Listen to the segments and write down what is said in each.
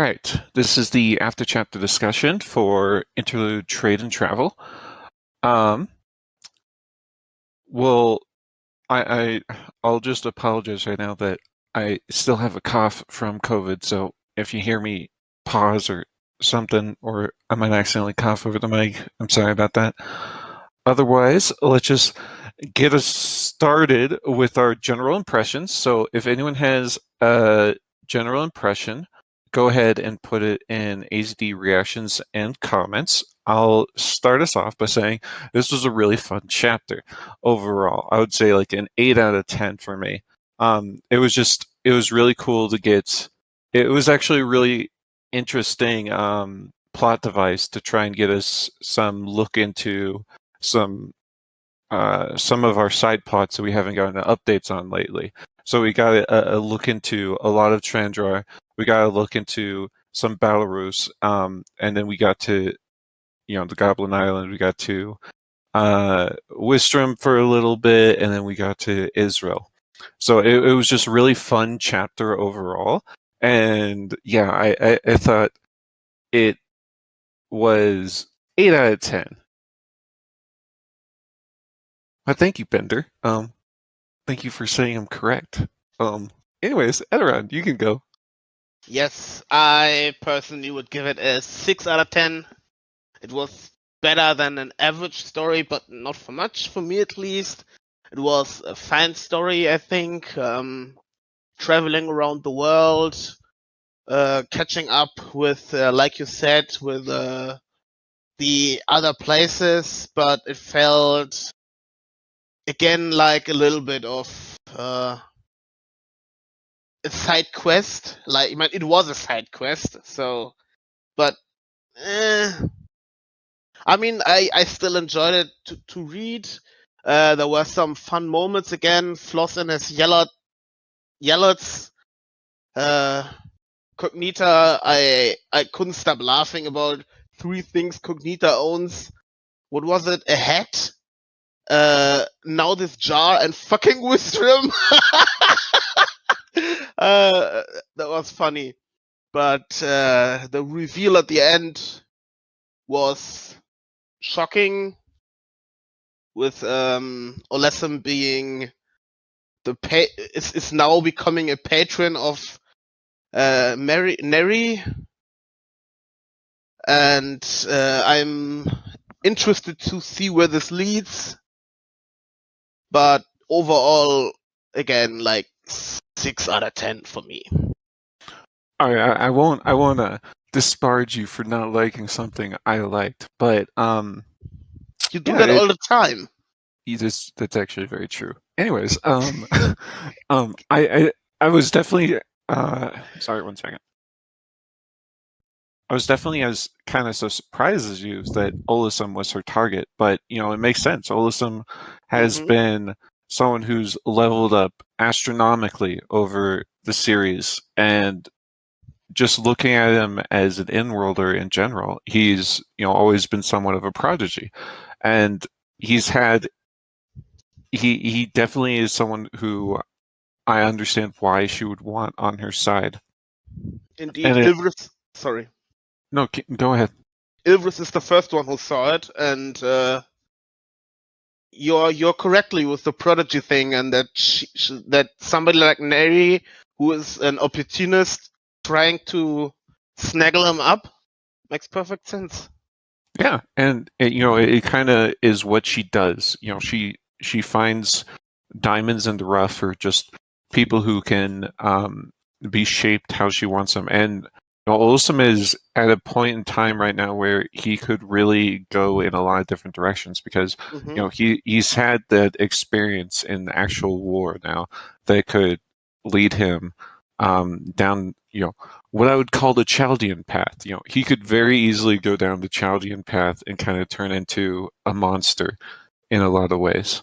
right, this is the after chapter discussion for Interlude Trade and Travel. Um, well, I'll just apologize right now that I still have a cough from COVID, so if you hear me pause or something, or I might accidentally cough over the mic, I'm sorry about that. Otherwise, let's just get us started with our general impressions. So if anyone has a general impression, go ahead and put it in ACD reactions and comments. I'll start us off by saying this was a really fun chapter overall. I would say like an 8 out of 10 for me. It was really cool to get. It was actually a really interesting plot device to try and get us some look into some of our side plots that we haven't gotten updates on lately. So we got a look into a lot of Chandra. We got to look into some Belarus, and then we got to, the Goblin Island. We got to Wistrom for a little bit, and then we got to Israel. So it was just a really fun chapter overall. And yeah, I thought it was 8 out of 10. But thank you, Bender. Thank you for saying I'm correct. Anyways, Enuryn, you can go. Yes, I personally would give it a 6 out of 10. It was better than an average story, but not for much, for me at least. It was a fine story, I think. Traveling around the world, catching up with, like you said, with the other places, but it felt, again, like a little bit of a side quest. Like, it was a side quest, so, but I mean, I still enjoyed it to read. There were some fun moments again. Flossen has yelled, Cognita, I couldn't stop laughing about 3 things Cognita owns. What was it? A hat? Now this jar and fucking wisdom. That was funny. But the reveal at the end was shocking, with Olesem being is now becoming a patron of Neri, and I'm interested to see where this leads. But overall, again, like 6 out of 10 for me. I won't disparage you for not liking something I liked, but you do that all the time. That's actually very true. Anyways, I was definitely sorry, 1 second. I was definitely as kind of so surprised as you that Olesem was her target, but it makes sense. Olesem has been someone who's leveled up astronomically over the series, and just looking at him as an in-worlder in general, he's always been somewhat of a prodigy, and he's had he definitely is someone who I understand why she would want on her side. Indeed, Ilvrith. Sorry. No, go ahead. Ilvrith is the first one who saw it, and you're correctly with the prodigy thing, and that that somebody like Neri, who is an opportunist, trying to snaggle him up, makes perfect sense. Yeah, and it kind of is what she does. She finds diamonds in the rough, or just people who can be shaped how she wants them. And Olesem is at a point in time right now where he could really go in a lot of different directions, because he's had that experience in the actual war now that could lead him down what I would call the Chaldean path. He could very easily go down the Chaldean path and kind of turn into a monster in a lot of ways.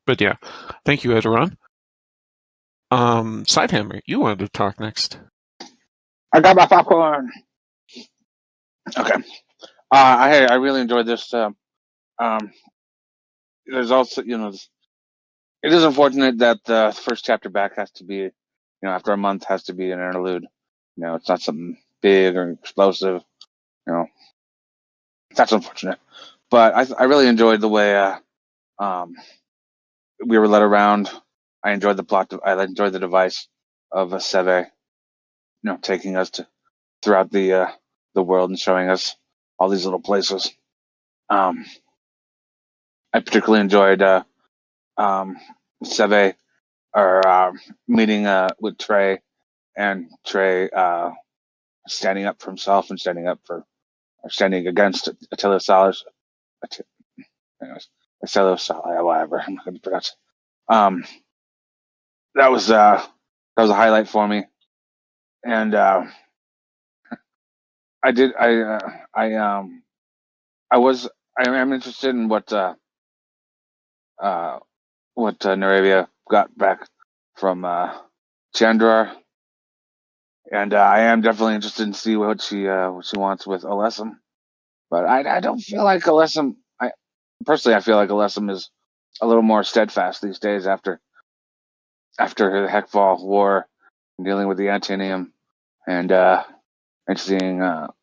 But yeah, thank you, Enuryn. Sidehammer, you wanted to talk next. I got my popcorn. Okay. I really enjoyed this. There's also, it is unfortunate that the first chapter back has to be, after a month, has to be an interlude. It's not something big or explosive. That's unfortunate. But I really enjoyed the way we were led around. I enjoyed the plot. I enjoyed the device of Seve, taking us throughout the world and showing us all these little places. I particularly enjoyed Seve or meeting with Trey, and Trey standing up for himself and standing against Attila Salas. Anyways, Attila Salas, whatever. I'm not going to pronounce. That was a highlight for me, and I did. I am interested in what Naravia got back from Chandra, and I am definitely interested in see what she wants with Alessum. But I don't feel like Alessum. I feel like Alessum is a little more steadfast these days after the Heckfall War, dealing with the Antinium, and seeing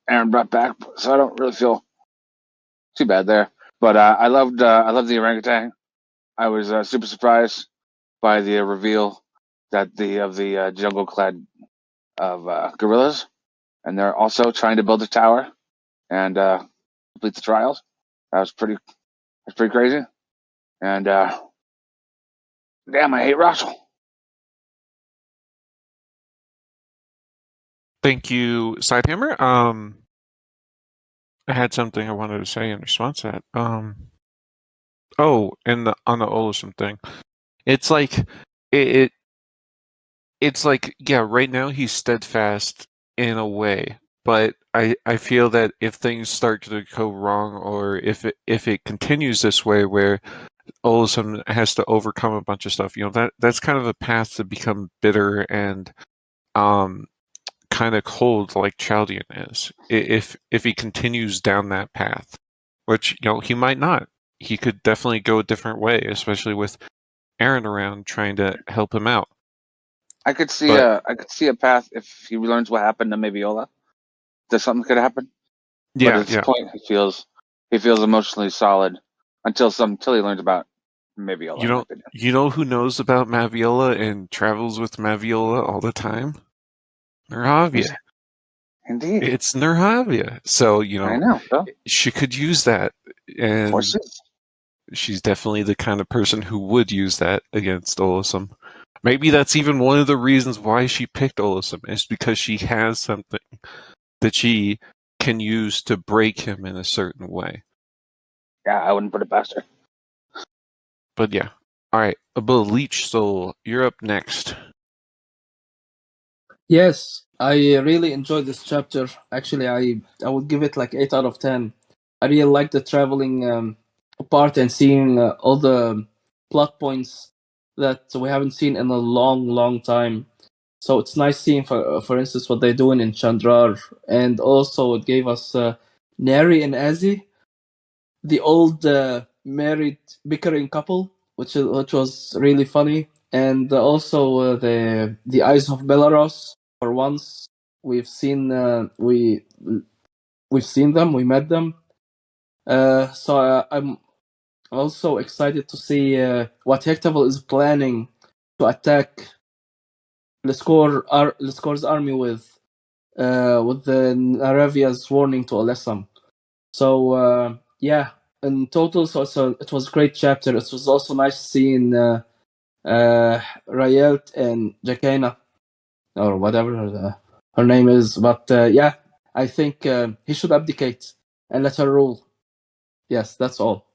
Aaron brought back. So I don't really feel too bad there. But I loved the orangutan. I was super surprised by the reveal that the jungle clad of gorillas, and they're also trying to build a tower and complete the trials. That's pretty crazy. And damn, I hate Russell. Thank you, Sidehammer. I had something I wanted to say in response to that. And on the Olusum thing, it's like it's like, yeah, right now he's steadfast in a way, but I feel that if things start to go wrong, or if it continues this way where Olusum has to overcome a bunch of stuff, that's kind of a path to become bitter and kind of cold, like Chaldean is. If he continues down that path, which he might not. He could definitely go a different way, especially with Aaron around trying to help him out. I could see a path if he learns what happened to Maviola. That something could happen. Yeah, but at this point, he feels emotionally solid until he learns about Maviola. You know who knows about Maviola and travels with Maviola all the time? Nerhavia. Indeed, it's Nerhavia. So I know. So. She could use that, and Forces. She's definitely the kind of person who would use that against Olusum. Maybe that's even one of the reasons why she picked Olusum, is because she has something that she can use to break him in a certain way. Yeah, I wouldn't put it past her. But yeah. Alright, Bleach Soul, you're up next. Yes, I really enjoyed this chapter. Actually, I would give it like 8 out of 10. I really like the traveling part and seeing all the plot points that we haven't seen in a long, long time. So it's nice seeing, for instance, what they're doing in Chandrar, and also it gave us Neri and Azzy, the old married bickering couple, which was really funny, and also the Eyes of Belarus. For once, we've seen we've seen them, we met them. So I'm also excited to see what Hectavel is planning to attack Lescor's army with the Naravia's warning to Alessam. So yeah, in total, so it was a great chapter. It was also nice seeing Rayelt and Jakaina, or whatever her name is. But yeah, I think he should abdicate and let her rule. Yes, that's all.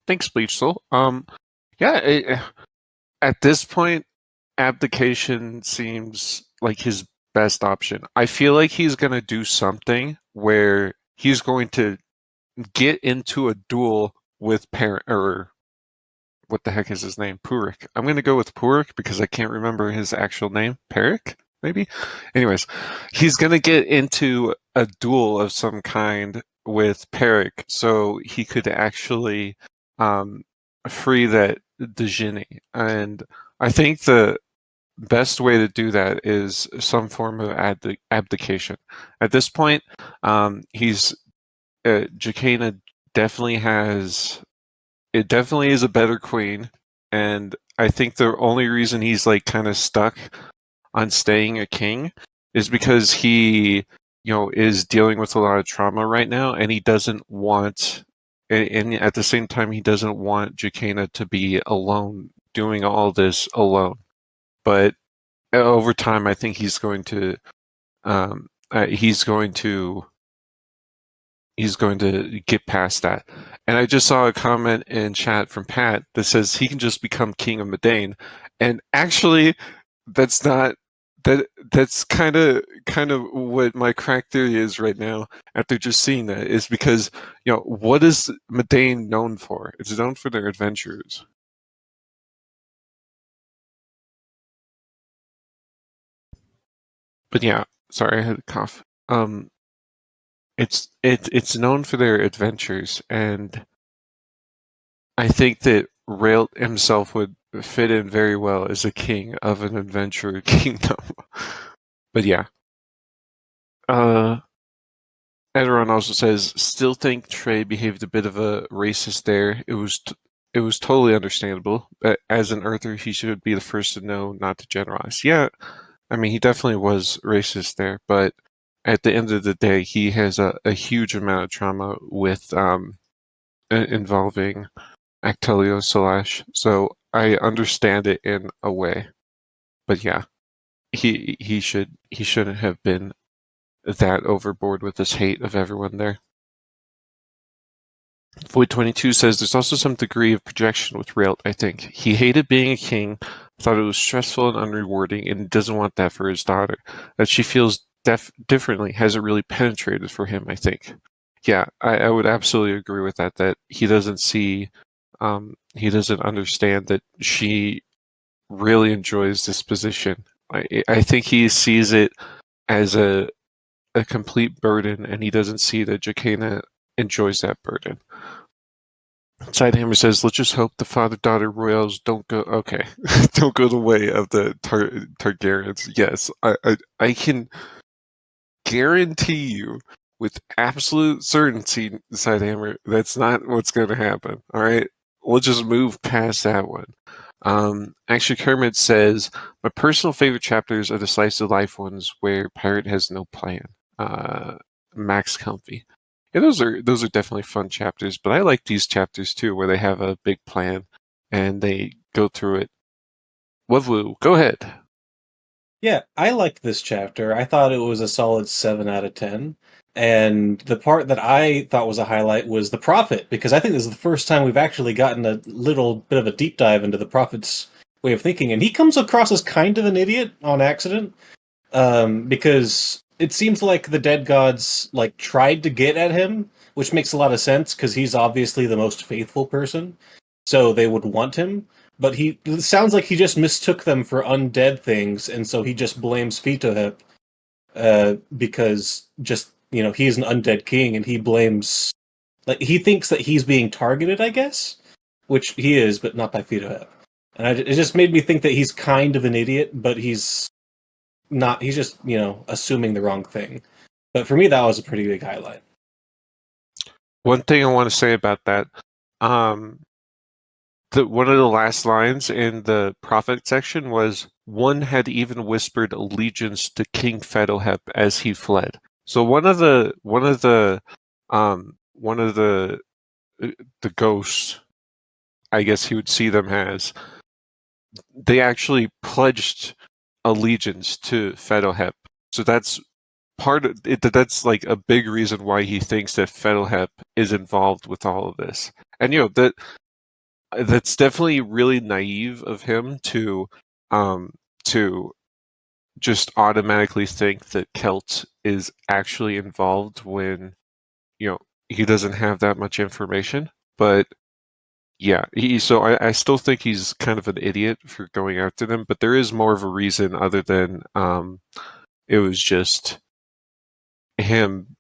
Thanks, Bleach Soul. At this point, abdication seems like his best option. I feel like he's going to do something where he's going to get into a duel with or what the heck is his name? Purik. I'm going to go with Purik because I can't remember his actual name. Perik, maybe? Anyways, he's going to get into a duel of some kind with Perik so he could actually free that Djinni. And I think the best way to do that is some form of abdication. At this point, Jacana definitely definitely is a better queen, and I think the only reason he's like kind of stuck on staying a king is because he, is dealing with a lot of trauma right now, and he doesn't want, and at the same time, he doesn't want Jacana to be alone doing all this alone. But over time, I think he's going to, he's going to get past that. And I just saw a comment in chat from Pat that says he can just become king of Medain, and actually, that's not that's kind of what my crack theory is right now after just seeing that, is because what is Medain known for? It's known for their adventures. But yeah, sorry, I had a cough. It's known for their adventures, and I think that Rail himself would fit in very well as a king of an adventure kingdom. But yeah. Enuryn also says, still think Trey behaved a bit of a racist there. It was totally understandable. But as an Earther, he should be the first to know not to generalize. Yeah, I mean, he definitely was racist there, but at the end of the day, he has a huge amount of trauma with involving Actelio Salash, so I understand it in a way. But yeah, he shouldn't have been that overboard with his hate of everyone there. Void22 says there's also some degree of projection with Raelt, I think. He hated being a king, thought it was stressful and unrewarding, and doesn't want that for his daughter. That she feels differently hasn't really penetrated for him, I think. Yeah, I would absolutely agree with that, that he doesn't see, he doesn't understand that she really enjoys this position. I think he sees it as a complete burden, and he doesn't see that Jacana enjoys that burden. Sidehammer says, let's just hope the father-daughter royals don't go don't go the way of the Targaryens. Yes, I can guarantee you with absolute certainty, Sidehammer, that's not what's going to happen. All right, we'll just move past that one. Actually, Kermit says, my personal favorite chapters are the slice of life ones where Pirate has no plan. Max Comfy. Yeah, those are definitely fun chapters, but I like these chapters too, where they have a big plan and they go through it. Wovlu, go ahead. Yeah, I liked this chapter. I thought it was a solid 7 out of 10. And the part that I thought was a highlight was the Prophet, because I think this is the first time we've actually gotten a little bit of a deep dive into the Prophet's way of thinking. And he comes across as kind of an idiot on accident, because it seems like the dead gods tried to get at him, which makes a lot of sense because he's obviously the most faithful person, so they would want him. But it sounds like he just mistook them for undead things, and so he just blames Fitohep because he's an undead king, and he blames he thinks that he's being targeted, I guess, which he is, but not by Fitohep. And it just made me think that he's kind of an idiot, but he's not. He's just assuming the wrong thing. But for me, that was a pretty big highlight. One thing I want to say about that, one of the last lines in the Prophet section was, one had even whispered allegiance to King Fetohep as he fled. So one of the ghosts, I guess he would see them as, they actually pledged allegiance to Fetohep. So that's part of it. That's like a big reason why he thinks that Fetohep is involved with all of this. And that's definitely really naive of him to just automatically think that Kelt is actually involved when he doesn't have that much information. But yeah, so I still think he's kind of an idiot for going after them, but there is more of a reason other than it was just him.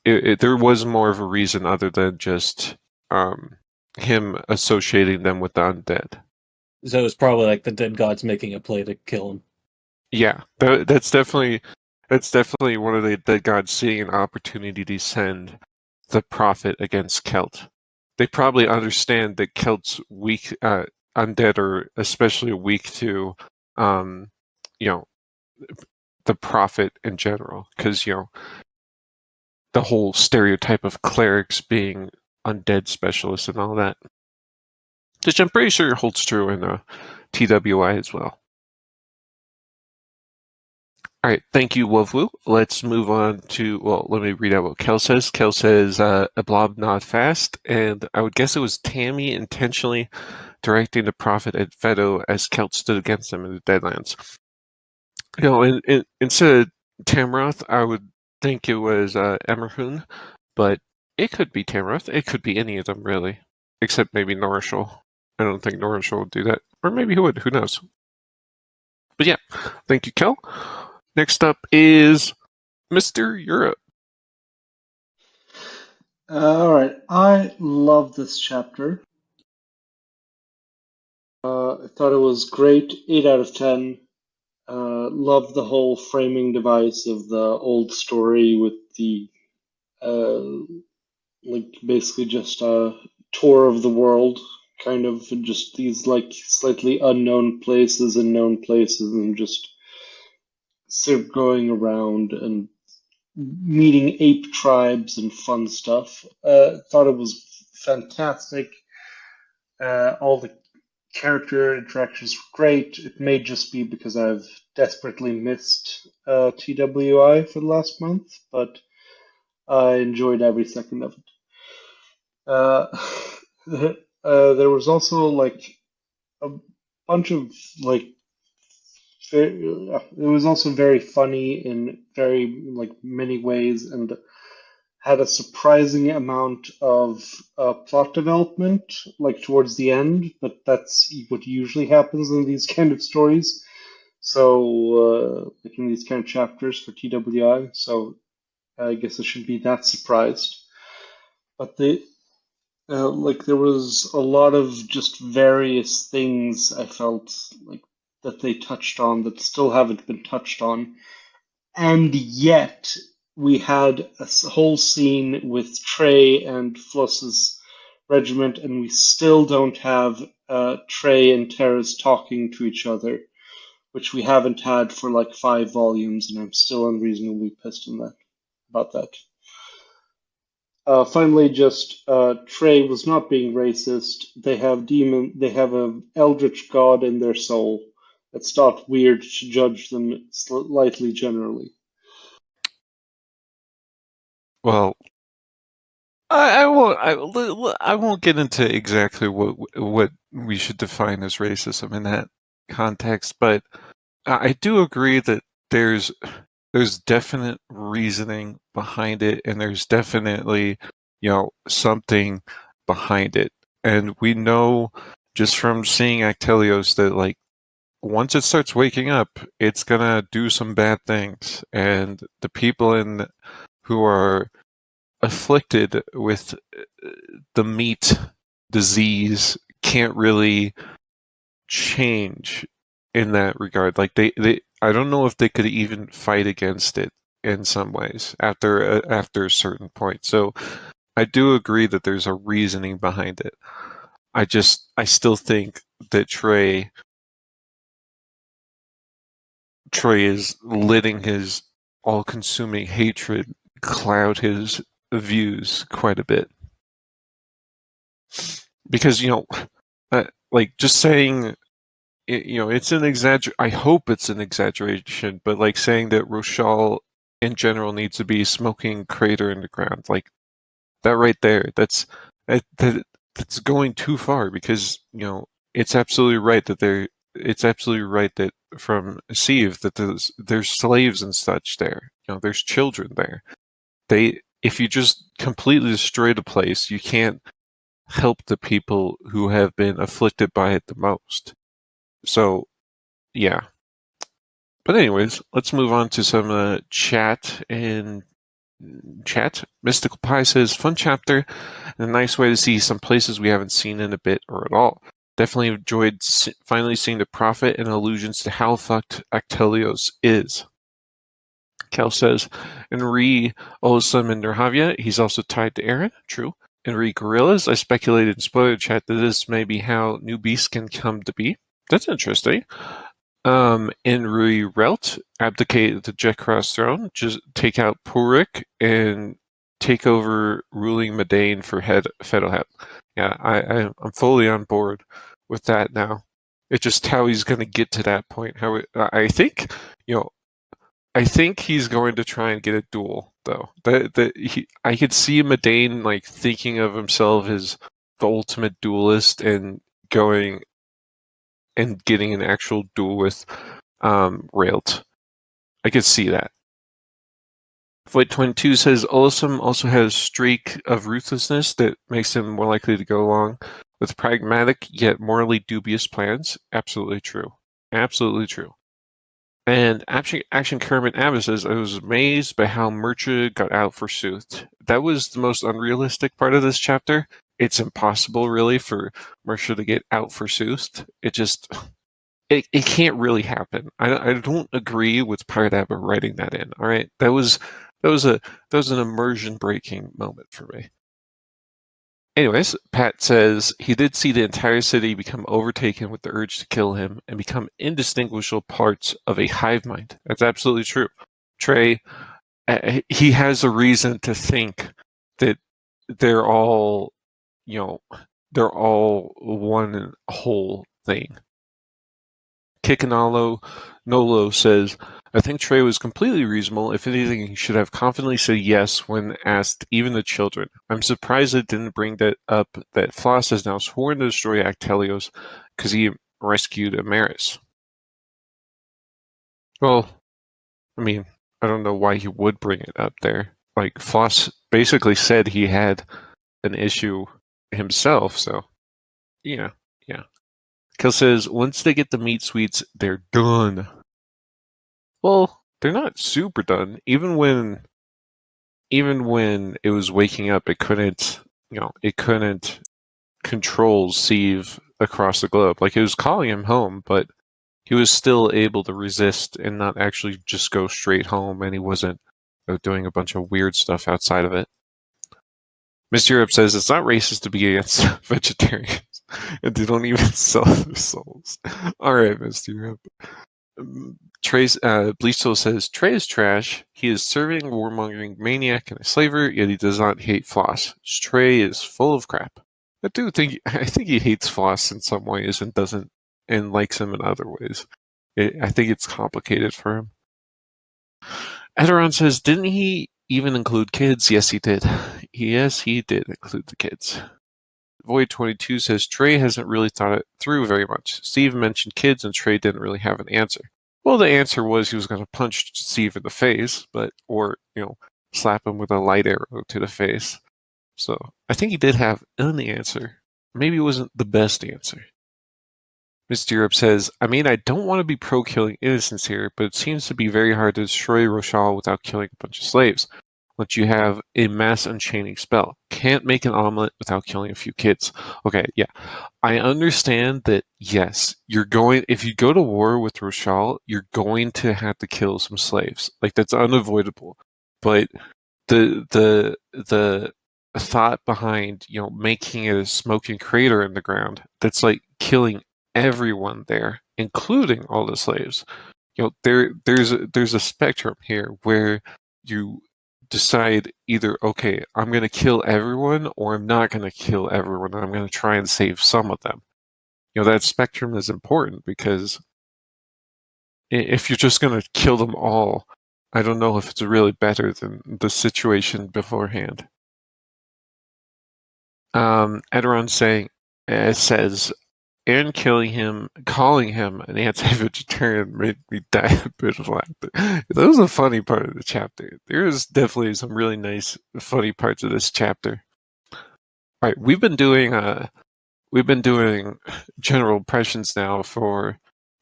There was more of a reason other than just him associating them with the undead. So it's probably like the dead gods making a play to kill him. Yeah, that's definitely one of the gods seeing an opportunity to send the prophet against Kelt. They probably understand that Kelt's weak, undead are especially weak to, you know, the prophet in general, because the whole stereotype of clerics being undead specialists and all that, which I'm pretty sure holds true in TWI as well. All right, thank you, Wovwu. Let's move on to, well, let me read out what Kel says. Kel says, a blob not fast, and I would guess it was Tammy intentionally directing the prophet at Veto as Kelt stood against him in the Deadlands. Instead of Tamroth, I would think it was Emerhun, but it could be Tamroth. It could be any of them, really, except maybe Norishal. I don't think Norishal would do that. Or maybe he would, who knows. But yeah, thank you, Kel. Next up is Mr. Europe. All right, I love this chapter. I thought it was great, 8 out of 10. Loved the whole framing device of the old story with the basically just a tour of the world, kind of just these like slightly unknown places and known places, and just sort of going around and meeting ape tribes and fun stuff. Thought it was fantastic. All the character interactions were great. It may just be because I've desperately missed TWI for the last month, but I enjoyed every second of it. There was also like a bunch of like it was also very funny in very like many ways, and had a surprising amount of plot development like towards the end, but that's what usually happens in these kind of stories. So like in these kind of chapters for TWI, so I guess I should be that surprised. But there was a lot of just various things I felt like that they touched on that still haven't been touched on, and yet we had a whole scene with Trey and Floss's regiment, and we still don't have Trey and Terrace talking to each other, which we haven't had for like 5 volumes, and I'm still unreasonably pissed about that. Finally, just Trey was not being racist. They have an eldritch god in their soul. It's not weird to judge them slightly generally. Well, I won't get into exactly what we should define as racism in that context, but I do agree that there's definite reasoning behind it, and there's definitely something behind it, and we know just from seeing Actelios that like once it starts waking up, it's gonna do some bad things, and the people who are afflicted with the meat disease can't really change in that regard. Like they I don't know if they could even fight against it in some ways after a certain point. So I do agree that there's a reasoning behind it. I still think that Trey is letting his all-consuming hatred cloud his views quite a bit. Because, like just saying, it's an I hope it's an exaggeration, but like saying that Rochelle in general needs to be smoking crater in the ground, like that right there, that's going too far, because, it's absolutely right that from Sieve that there's slaves and such there. There's children there. If you just completely destroy the place, you can't help the people who have been afflicted by it the most. So, yeah. But anyways, let's move on to some chat. In chat, Mystical Pie says, fun chapter, and a nice way to see some places we haven't seen in a bit or at all. Definitely enjoyed finally seeing the Prophet and allusions to how fucked Actelios is. Kel says, Enri Olisum and Nerhavia, he's also tied to Aaron. True. Enri Gorillas, I speculated in spoiler chat that this may be how new beasts can come to be. That's interesting. Enri Relt, abdicate the Jekros throne, just take out Purik and take over ruling Medane for Fedohep. Yeah, I'm fully on board with that now. It's just how he's going to get to that point. I think, I think he's going to try and get a duel, though. I could see Medane like thinking of himself as the ultimate duelist and going and getting an actual duel with Raelt. I could see that. Void 22 says Olisum also has a streak of ruthlessness that makes him more likely to go along with pragmatic yet morally dubious plans. Absolutely true. Absolutely true. And Action Kermit Abbas says, I was amazed by how Murcha got out forsooth. That was the most unrealistic part of this chapter. It's impossible, really, for Murcha to get out forsooth. It can't really happen. I don't agree with Pirate Abba writing that in. All right, that was an immersion breaking moment for me. Anyways, Pat says he did see the entire city become overtaken with the urge to kill him and become indistinguishable parts of a hive mind. That's absolutely true. Trey, he has a reason to think that they're all, they're all one whole thing. Kikanalo Nolo says, I think Trey was completely reasonable. If anything, he should have confidently said yes when asked, even the children. I'm surprised it didn't bring that up that Floss has now sworn to destroy Actelios because he rescued Amaris. Well, I mean, I don't know why he would bring it up there. Like, Floss basically said he had an issue himself, so, yeah. Kill says, once they get the meat sweets, they're done. Well, they're not super done. Even when it was waking up, it couldn't control Sieve across the globe. Like, it was calling him home, but he was still able to resist and not actually just go straight home, and he wasn't doing a bunch of weird stuff outside of it. Miss Europe says it's not racist to be against vegetarians, and they don't even sell their souls. All right, Miss Europe. Bleach Soul says Trey is trash. He is serving warmongering maniac and a slaver, yet he does not hate Floss. Trey is full of crap. I think he hates Floss in some ways and likes him in other ways. I think it's complicated for him. Ederon says, didn't he even include kids? Yes, he did. Yes, he did include the kids. Void 22 says Trey hasn't really thought it through very much. Steve mentioned kids and Trey didn't really have an answer. Well, the answer was he was going to punch Steve in the face, or slap him with a light arrow to the face. So I think he did have an answer. Maybe it wasn't the best answer. Mr. Europe says, I mean, I don't want to be pro-killing innocents here, but it seems to be very hard to destroy Rochelle without killing a bunch of slaves. Once you have a mass unchaining spell. Can't make an omelet without killing a few kids. Okay, yeah. I understand that, yes, if you go to war with Rochelle, you're going to have to kill some slaves. Like, that's unavoidable. But the thought behind, making it a smoking crater in the ground, that's like killing everyone there, including all the slaves. There's a spectrum here where you decide either, okay, I'm going to kill everyone, or I'm not going to kill everyone, and I'm going to try and save some of them. That spectrum is important, because if you're just going to kill them all, I don't know if it's really better than the situation beforehand. Ederon says, Aaron calling him an anti-vegetarian made me die a bit of laughter. That was a funny part of the chapter. There is definitely some really nice, funny parts of this chapter. All right, we've been doing general impressions now for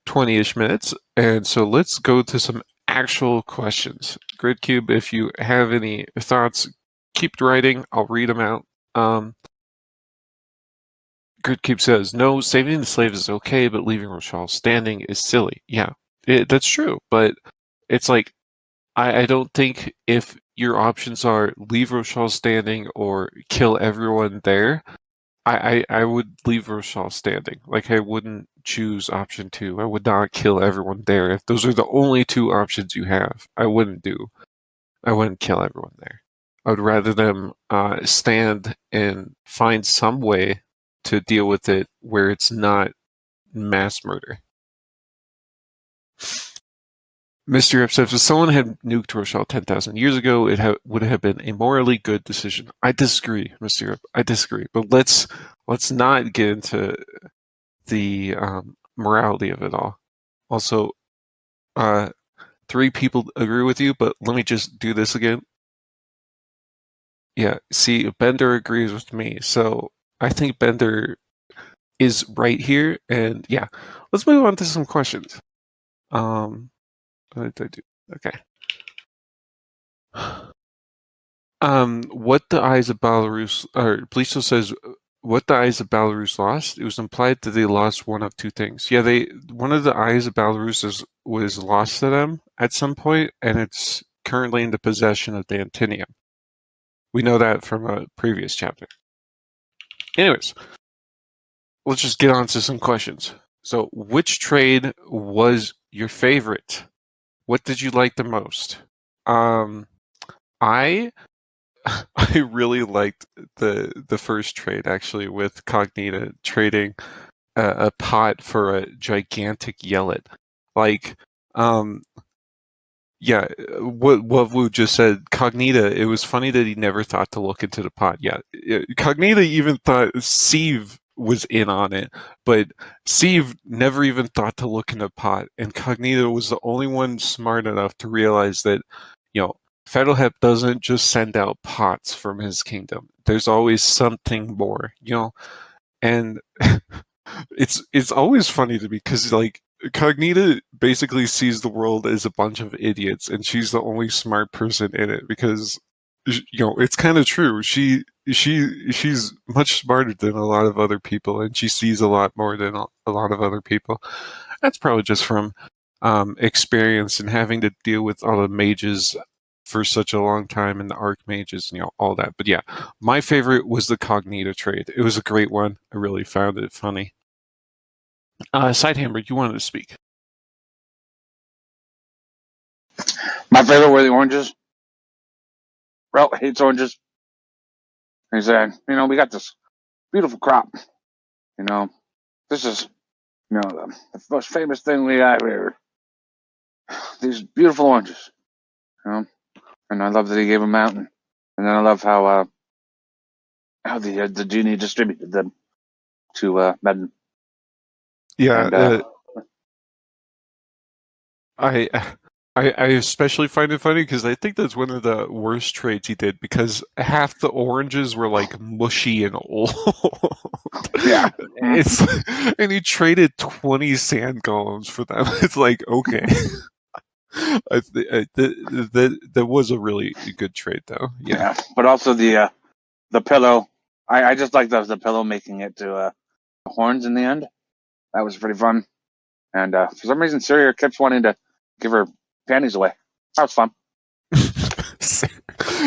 20-ish minutes, and so let's go to some actual questions. Gridcube, if you have any thoughts, keep writing. I'll read them out. Gridcube says, no, saving the slaves is okay, but leaving Rochelle standing is silly. Yeah, that's true, but it's like, I don't think if your options are leave Rochelle standing or kill everyone there, I would leave Rochelle standing. Like, I wouldn't choose option 2. I would not kill everyone there. If those are the only 2 options you have, I wouldn't kill everyone there. I would rather them stand and find some way to deal with it where it's not mass murder. Mr. Epps says, if someone had nuked Rochelle 10,000 years ago, it would have been a morally good decision. I disagree, Mr. Epps. I disagree. But let's not get into the morality of it all. Also, 3 people agree with you, but let me just do this again. Yeah, see, Bender agrees with me, so I think Bender is right here, and yeah, let's move on to some questions. What did I do? Okay. What the eyes of Belarus, or Blisto says, what the eyes of Belarus lost? It was implied that they lost one of 2 things. Yeah, one of the eyes of Belarus was lost to them at some point, and it's currently in the possession of Dantinium. We know that from a previous chapter. Anyways, let's just get on to some questions. So, which trade was your favorite? What did you like the most? I really liked the first trade, actually, with Cognita trading a pot for a gigantic Yellet. Like, yeah, what Wu just said, Cognita, it was funny that he never thought to look into the pot. Yeah, Cognita even thought Sieve was in on it, but Sieve never even thought to look into pot, and Cognita was the only one smart enough to realize that, Federalhep doesn't just send out pots from his kingdom. There's always something more, and it's always funny to me because, like, Cognita basically sees the world as a bunch of idiots, and she's the only smart person in it because, it's kind of true. She's much smarter than a lot of other people, and she sees a lot more than a lot of other people. That's probably just from experience and having to deal with all the mages for such a long time, and the archmages and all that. But yeah, my favorite was the Cognita trade. It was a great one. I really found it funny. Sidehammer, you wanted to speak. My favorite were the oranges. Rel hates oranges. He said, we got this beautiful crop. This is, the most famous thing we have here. These beautiful oranges. And I love that he gave them out. And then I love how the genie distributed them to Medon. Yeah, And, I especially find it funny because I think that's one of the worst trades he did, because half the oranges were like mushy and old. Yeah. And he traded 20 sand golems for them. It's like, okay. That was a really good trade, though. Yeah. But also the pillow. I just like the pillow making it to horns in the end. That was pretty fun. And for some reason, Syria kept wanting to give her panties away. That was fun.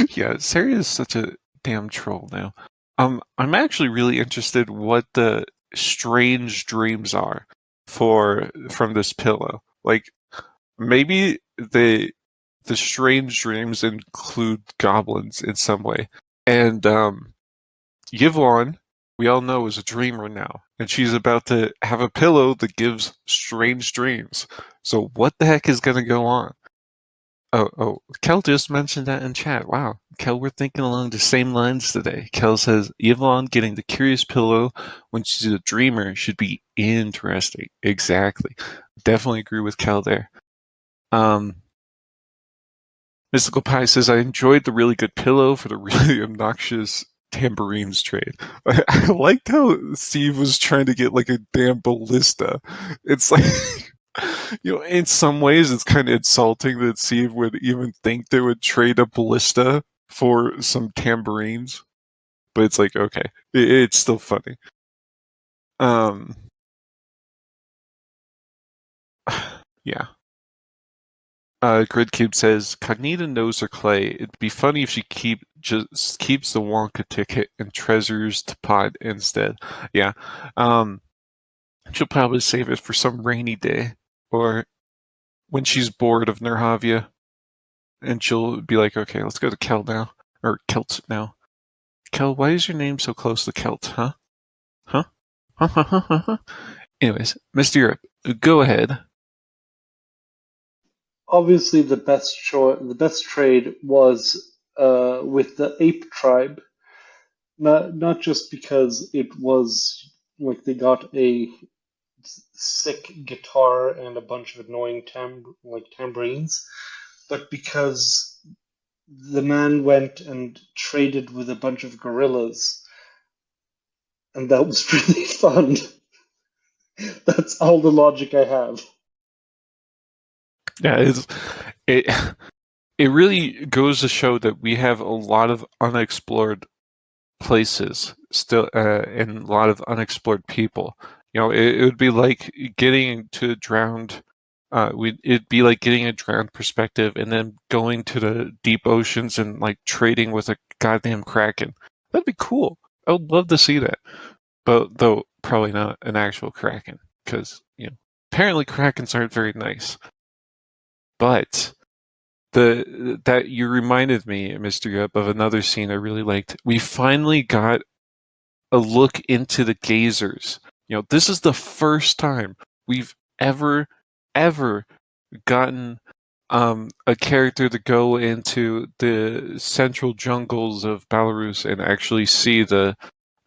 Yeah, Syria is such a damn troll now. I'm actually really interested what the strange dreams are from this pillow. Like, maybe the strange dreams include goblins in some way. And Yvonne, we all know, is a dreamer now, and she's about to have a pillow that gives strange dreams. So what the heck is going to go on? Oh, Kel just mentioned that in chat. Wow, Kel, we're thinking along the same lines today. Kel says, Yvonne getting the curious pillow when she's a dreamer should be interesting. Exactly. Definitely agree with Kel there. Mystical Pie says, I enjoyed the really good pillow for the really obnoxious tambourines trade. I liked how Steve was trying to get like a damn ballista. It's like, in some ways it's kind of insulting that Steve would even think they would trade a ballista for some tambourines. But it's like, okay, it's still funny. Yeah. Gridcube says, Cognita knows her clay. It'd be funny if she just keeps the Wonka ticket and treasures to pot instead. Yeah. She'll probably save it for some rainy day, or when she's bored of Nerhavia, and she'll be like, okay, let's go to Kel now. Or Kelt now. Kel, why is your name so close to Kelt, huh? Huh? Anyways, Mr. Europe, go ahead. Obviously, the best trade was with the ape tribe. Not just because it was like they got a sick guitar and a bunch of annoying tambourines, but because the man went and traded with a bunch of gorillas, and that was really fun. That's all the logic I have. Yeah, it it really goes to show that we have a lot of unexplored places still, and a lot of unexplored people. You know, it would be like getting to drowned. It'd be like getting a drowned perspective, and then going to the deep oceans and like trading with a goddamn kraken. That'd be cool. I would love to see that, but though probably not an actual kraken, because apparently krakens aren't very nice. But that you reminded me, Mr. Yup, of another scene I really liked. We finally got a look into the gazers. This is the first time we've ever gotten a character to go into the central jungles of Belarus and actually see the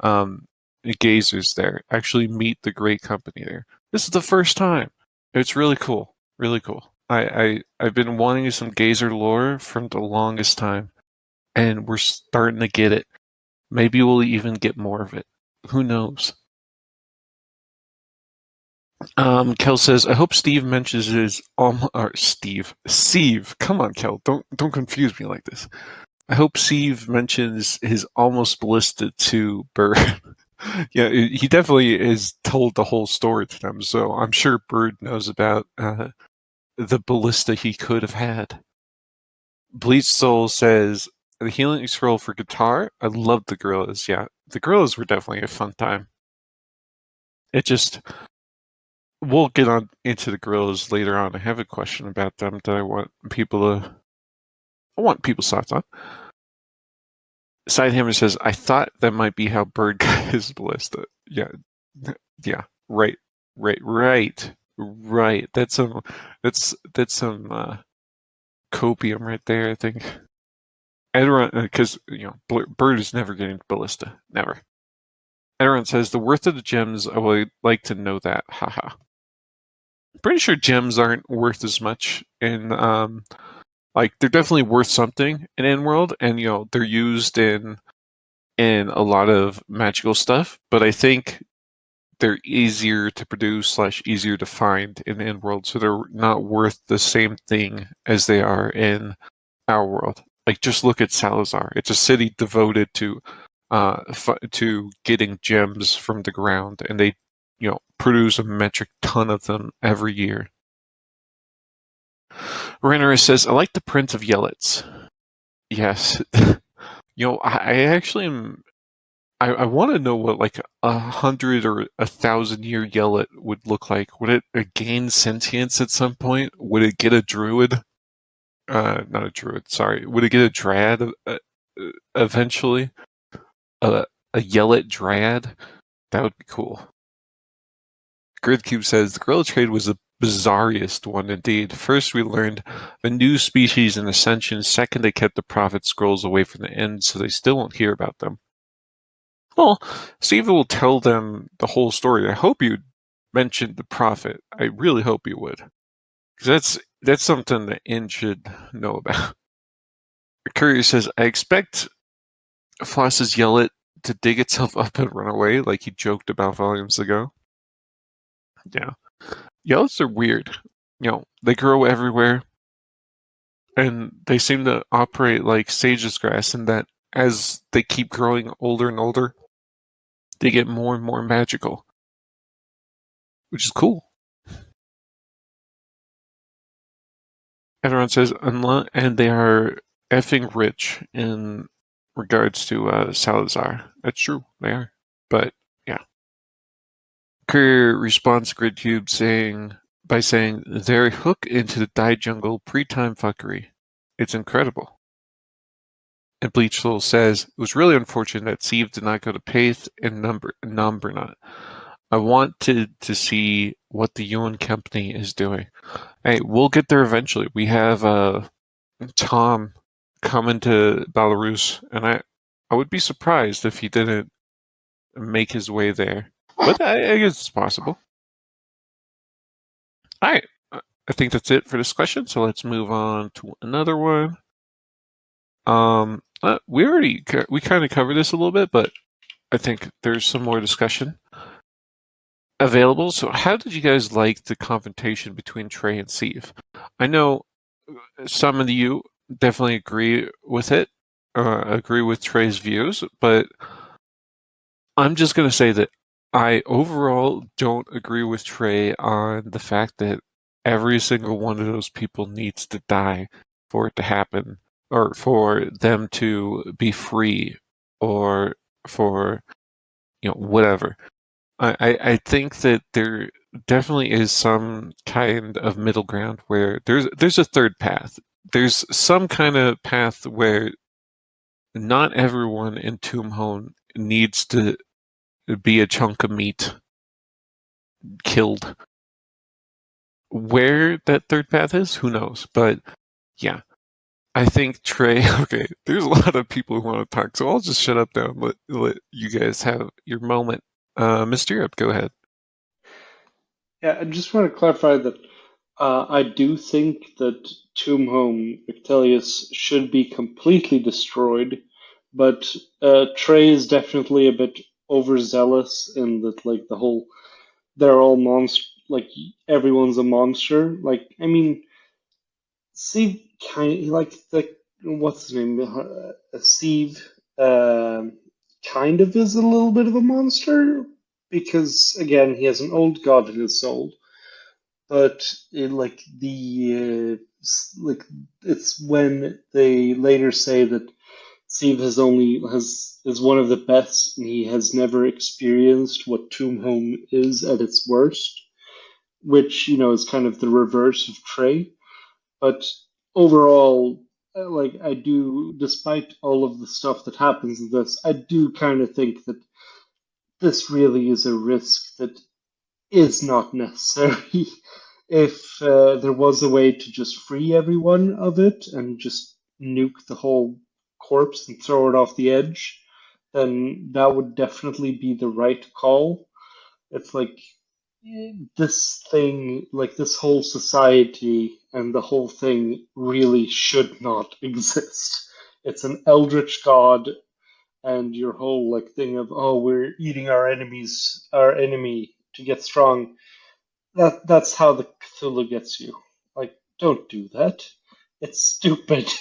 gazers there, actually meet the great company there. This is the first time. It's really cool. Really cool. I've been wanting some gazer lore from the longest time, and we're starting to get it. Maybe we'll even get more of it. Who knows? Kel says, I hope Steve mentions his or Steve. Come on, Kel, don't confuse me like this. I hope Steve mentions his almost ballista to Bird. Yeah, he definitely has told the whole story to them, so I'm sure Bird knows about the ballista he could have had. Bleach Soul says, the healing scroll for guitar. I love the gorillas. Yeah, the gorillas were definitely a fun time. We'll get on into the gorillas later on. I have a question about them that I want people's thoughts on. Sidehammer says, I thought that might be how Bird got his ballista. Yeah, right. That's some copium right there, I think. Enuryn, because Bird is never getting ballista, never. Enuryn says, the worth of the gems, I would like to know that. Haha. Pretty sure gems aren't worth as much in they're definitely worth something in Inworld, and they're used in a lot of magical stuff, but I think they're easier to produce / easier to find in Inworld, so they're not worth the same thing as they are in our world. Like, just look at Salazar. It's a city devoted to getting gems from the ground, and they produce a metric ton of them every year. Renner says, I like the print of Yellets. Yes. I actually am. I want to know what like 100 or 1,000 year Yellet would look like. Would it gain sentience at some point? Would it get a druid? Not a druid. Sorry. Would it get a Dryad eventually? A Yellet Dryad? That would be cool. Gridcube says the gorilla trade was the bizarriest one indeed. First, we learned a new species in Ascension. Second, they kept the prophet scrolls away from the end, so they still won't hear about them. Well, Steve will tell them the whole story. I hope you mentioned the prophet. I really hope you would, because that's something that Inn should know about. Courier says, I expect Floss's Yellet to dig itself up and run away, like he joked about volumes ago. Yeah. Yellets are weird. They grow everywhere, and they seem to operate like sage's grass in that as they keep growing older and older, they get more and more magical. which is cool. Everyone says, and they are effing rich in regards to Salazar. That's true, they are. But yeah. Courier responds to Gridcube by saying, their hook into the Die Jungle pre-time fuckery. It's incredible. And Bleach Soul says, it was really unfortunate that Steve did not go to Paith and Nombernut. I want to see what the UN company is doing. Hey, we'll get there eventually. We have Tom coming to Belarus, and I would be surprised if he didn't make his way there. But I guess it's possible. All right. I think that's it for this question, so let's move on to another one. We kind of covered this a little bit, but I think there's some more discussion available. So how did you guys like the confrontation between Trey and Steve? I know some of you definitely agree with it, agree with Trey's views, but I'm just going to say that I overall don't agree with Trey on the fact that every single one of those people needs to die for it to happen, or for them to be free, or for, whatever. I think that there definitely is some kind of middle ground where there's a third path. There's some kind of path where not everyone in Tombhone needs to be a chunk of meat killed. Where that third path is, who knows? But yeah, I think Trey. Okay, there's a lot of people who want to talk, so I'll just shut up now and let you guys have your moment. Mr. Europe, go ahead. Yeah, I just want to clarify that I do think that Tomb Home Victelius should be completely destroyed, but Trey is definitely a bit overzealous in that, like, the whole they're all monster, like everyone's a monster. Like, I mean, Steve like the what's his name? Steve kind of is a little bit of a monster because again he has an old god in his soul, but like it's when they later say that Steve is one of the best and he has never experienced what Tomb Home is at its worst, which is kind of the reverse of Trey. But overall, like I do, despite all of the stuff that happens in this, I do kind of think that this really is a risk that is not necessary. If there was a way to just free everyone of it and just nuke the whole corpse and throw it off the edge, then that would definitely be the right call. It's like this thing, like this whole society and the whole thing really should not exist. It's an eldritch god, and your whole like thing of we're eating our enemy to get strong. That's how the Cthulhu gets you. Like, don't do that. It's stupid.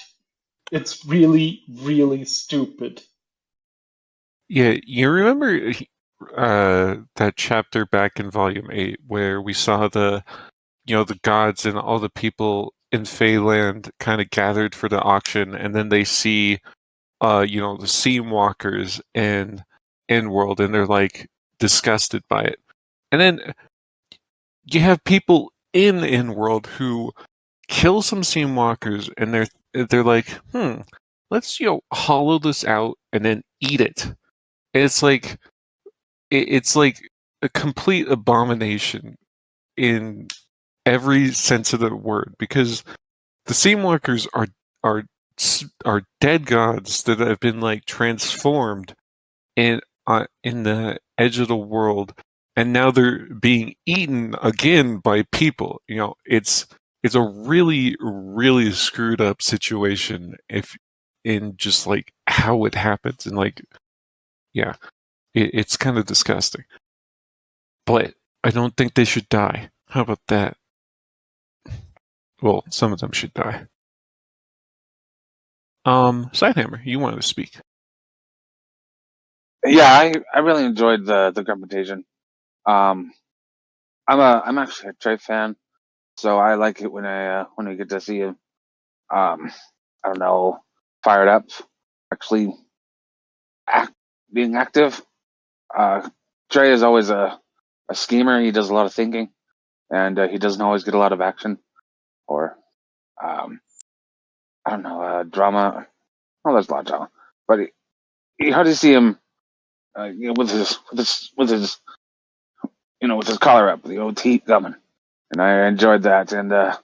It's really, really stupid. Yeah, you remember that chapter back in Volume 8 where we saw the gods and all the people in Feyland kind of gathered for the auction, and then they see the Seam Walkers in World, and they're like disgusted by it. And then you have people in World who kill some Seam Walkers, and they're like, let's hollow this out and then eat it. And it's like it's like a complete abomination in every sense of the word, because the Seam Walkers are are dead gods that have been like transformed in the edge of the world, and now they're being eaten again by people. It's a really, really screwed up situation if in just like how it happens, and like it's kind of disgusting. But I don't think they should die. How about that? Well, some of them should die. Sidehammer, you wanted to speak. Yeah, I really enjoyed the confrontation. I'm actually a Trey fan, so I like it when I get to see him. I don't know, fired up, actually being active. Trey is always a schemer. He does a lot of thinking, and he doesn't always get a lot of action or um, I don't know, drama. Well, there's a lot of drama, but you hardly see him with his collar up, the old teeth coming, and I enjoyed that, and I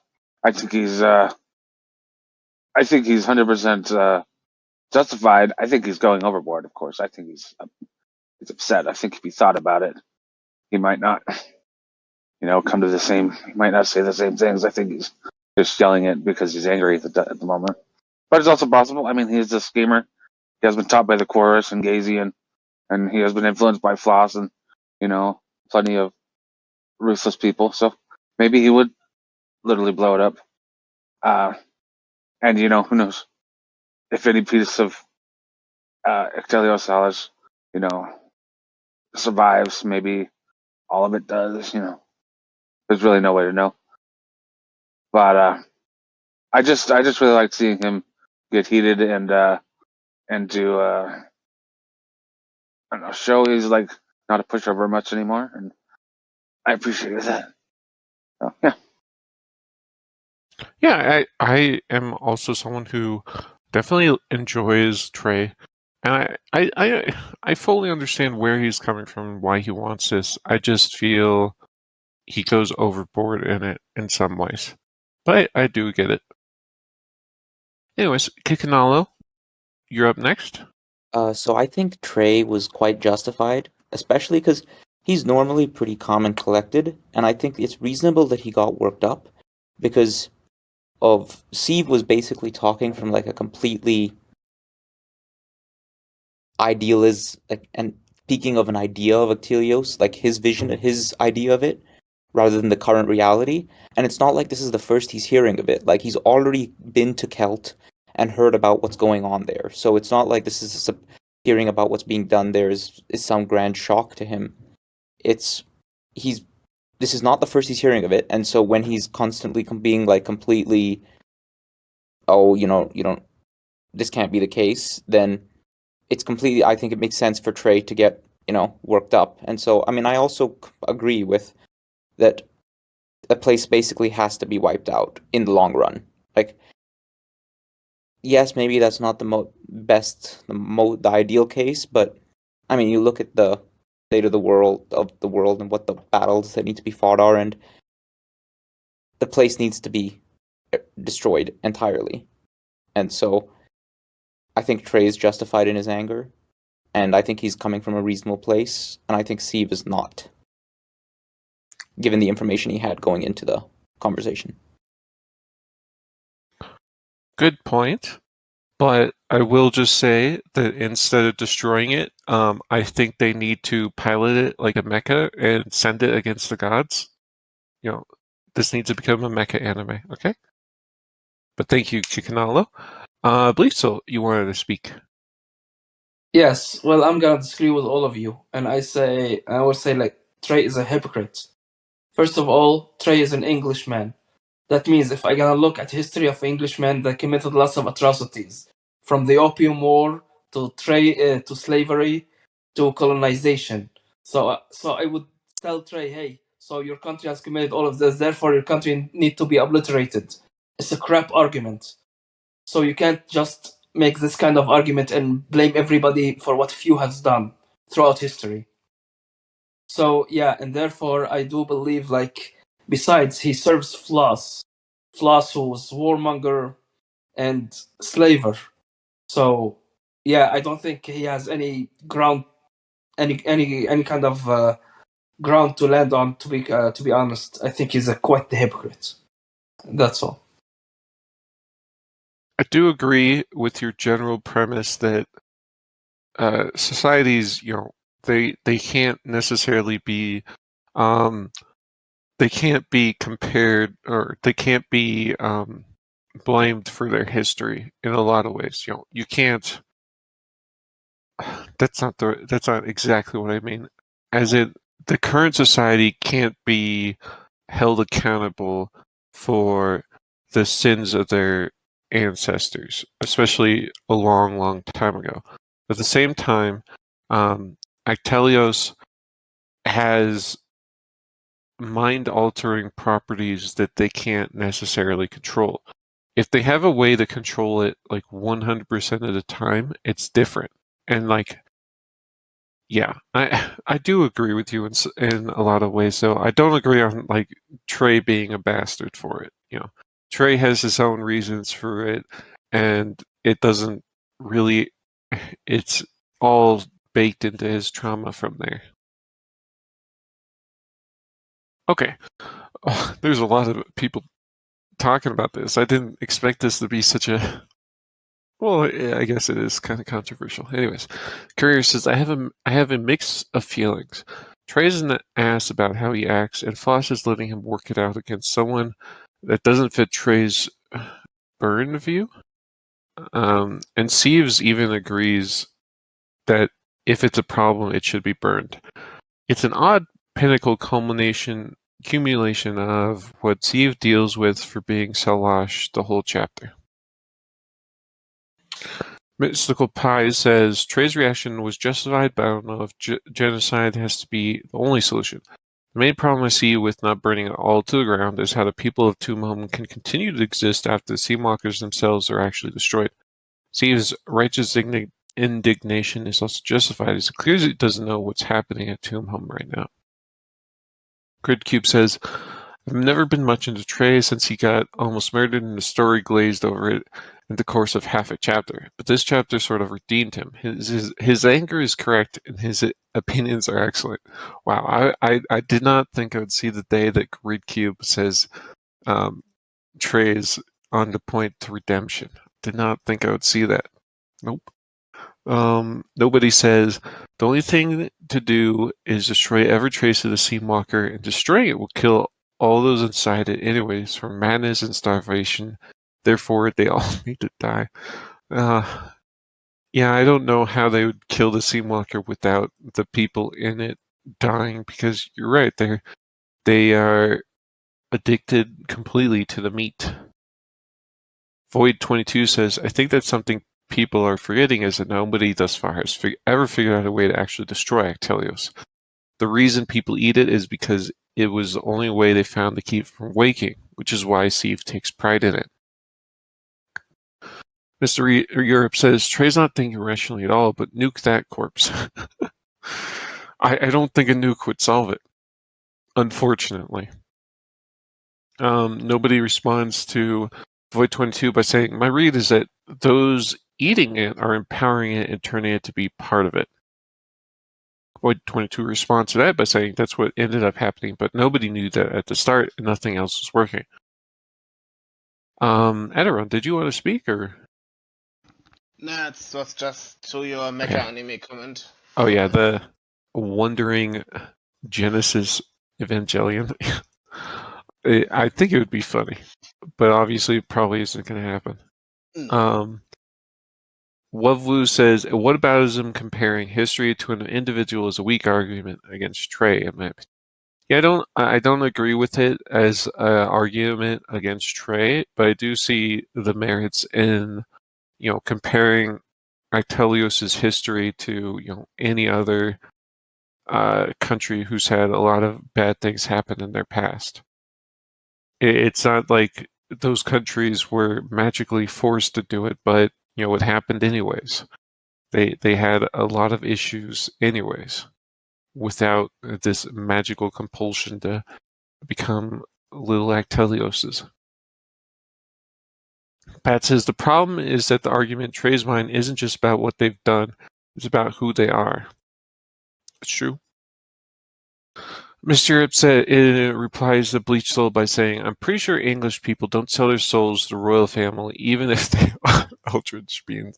think he's 100% justified. I think he's going overboard. Of course, I think he's upset. I think if he thought about it, he might not, come to the same. He might not say the same things. I think he's just yelling it because he's angry at the moment. But it's also possible. I mean, he's a schemer. He has been taught by the chorus and Gazy, and he has been influenced by Floss and plenty of ruthless people. So maybe he would literally blow it up. And who knows if any piece of Ectelio Salas, survives. Maybe all of it does. There's really no way to know. But I just really like seeing him get heated and do I don't know, show he's like not a pushover much anymore, and I appreciated that. So, yeah. Yeah, I am also someone who definitely enjoys Trey, and I fully understand where he's coming from and why he wants this. I just feel he goes overboard in it in some ways, but I do get it. Anyways, Kikanalo, you're up next. So I think Trey was quite justified, especially because he's normally pretty calm and collected, and I think it's reasonable that he got worked up because Steve was basically talking from like a completely idealist, like, and speaking of an idea of Actelios, like his vision, his idea of it, rather than the current reality. And it's not like this is the first he's hearing of it. Like he's already been to Kelt and heard about what's going on there. So it's not like this is hearing about what's being done there is some grand shock to him. This is not the first he's hearing of it, and so when he's constantly being like completely, oh, you don't, this can't be the case, then it's completely, I think it makes sense for Trey to get, worked up. And so, I mean, I also agree with that a place basically has to be wiped out in the long run. Like, yes, maybe that's not the ideal case, but I mean, you look at the state of the world and what the battles that need to be fought are, and the place needs to be destroyed entirely. And so I think Trey is justified in his anger, and I think he's coming from a reasonable place, and I think Steve is not, given the information he had going into the conversation. Good point. But I will just say that instead of destroying it, I think they need to pilot it like a mecha and send it against the gods. This needs to become a mecha anime, okay? But thank you, Kikanalo. Bleezel, you wanted to speak. Yes, well, I'm gonna disagree with all of you, and I would say like Trey is a hypocrite. First of all, Trey is an Englishman. That means if I gonna look at history of Englishmen that committed lots of atrocities, from the Opium War to to slavery to colonization. So I would tell Trey, hey, so your country has committed all of this, therefore your country need to be obliterated. It's a crap argument. So you can't just make this kind of argument and blame everybody for what few has done throughout history. So yeah, and therefore I do believe, like, besides he serves Floss who was warmonger and slaver. So yeah, I don't think he has any ground, any kind of ground to land on. To be honest, I think he's quite the hypocrite. That's all. I do agree with your general premise that societies, they can't necessarily be, they can't be compared, or they can't be blamed for their history in a lot of ways. You can't. That's not exactly what I mean. As in, the current society can't be held accountable for the sins of their ancestors, especially a long, long time ago. At the same time, Actelios has mind-altering properties that they can't necessarily control. If they have a way to control it like 100% of the time, it's different. And like, yeah, I do agree with you in a lot of ways. Though I don't agree on like Trey being a bastard for it. You know, Trey has his own reasons for it, and it doesn't really. It's all baked into his trauma from there. Okay, there's a lot of people talking about this. I didn't expect this to be such a. Well, I guess it is kind of controversial. Anyways, Courier says, I have a mix of feelings. Trey's an ass about how he acts, and Floss is letting him work it out against someone that doesn't fit Trey's burn view. And Sieves even agrees that if it's a problem, it should be burned. It's an odd pinnacle accumulation of what Sieves deals with for being Salash the whole chapter. Mystical Pie says, Trey's reaction was justified, but I don't know if genocide has to be the only solution. The main problem I see with not burning it all to the ground is how the people of Tomb Home can continue to exist after the Seawalkers themselves are actually destroyed. Steve's righteous indignation is also justified, as it clearly doesn't know what's happening at Tomb Home right now. Gridcube says, I've never been much into Trey since he got almost murdered and the story glazed over it in the course of half a chapter, but this chapter sort of redeemed him. His anger is correct and his opinions are excellent. Wow, I did not think I would see the day that Gridcube says Trey is on the point to redemption. Did not think I would see that. Nope. Nobody says the only thing to do is destroy every trace of the Seawalker, and destroying it will kill all those inside it anyways, from madness and starvation. Therefore, they all need to die. Yeah, I don't know how they would kill the Seawalker without the people in it dying, because you're right, they are addicted completely to the meat. Void22 says, I think that's something people are forgetting is that nobody thus far has ever figured out a way to actually destroy Actelios. The reason people eat it is because it was the only way they found to keep it from waking, which is why Steve takes pride in it. Mr. Europe says, Trey's not thinking rationally at all, but nuke that corpse. I don't think a nuke would solve it, unfortunately. Nobody responds to Void22 by saying, my read is that those eating it are empowering it and turning it to be part of it. Void22 responds to that by saying that's what ended up happening, but nobody knew that at the start and nothing else was working. Enuryn, did you want to speak or? Nah, it was just to your mecha anime comment. Oh yeah, the wandering Genesis Evangelion. I think it would be funny, but obviously it probably isn't going to happen. Wovlu says, whataboutism comparing history to an individual is a weak argument against Trey, in my opinion. Yeah, I don't agree with it as an argument against Trey, but I do see the merits in, comparing Actelios' history to, any other country who's had a lot of bad things happen in their past. It's not like those countries were magically forced to do it, but it happened anyways. They had a lot of issues anyways, without this magical compulsion to become little Actelioses. Pat says the problem is that the argument Trey's mind isn't just about what they've done; it's about who they are. It's true. Mr. Upset replies to Bleach Soul by saying, I'm pretty sure English people don't sell their souls to the royal family, even if they are Eldritch beings.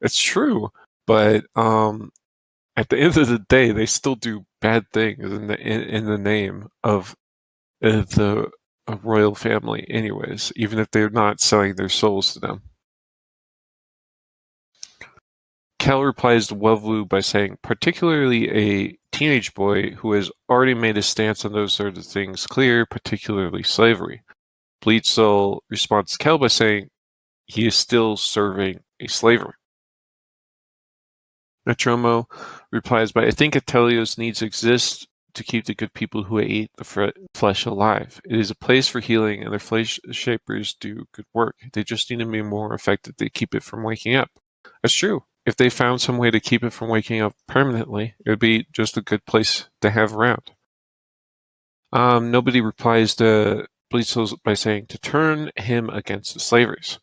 It's true, but at the end of the day, they still do bad things in the name of the royal family anyways, even if they're not selling their souls to them. Cal replies to Wovlu by saying, particularly a teenage boy who has already made his stance on those sorts of things clear, particularly slavery. Bleedsoul responds to Kel by saying he is still serving a slaver. Nostromo replies by, I think Atelios needs to exist to keep the good people who ate the flesh alive. It is a place for healing, and their flesh shapers do good work. They just need to be more effective to keep it from waking up. That's true. If they found some way to keep it from waking up permanently, it would be just a good place to have around. Nobody replies to Bleedsoul by saying to turn him against the slavers.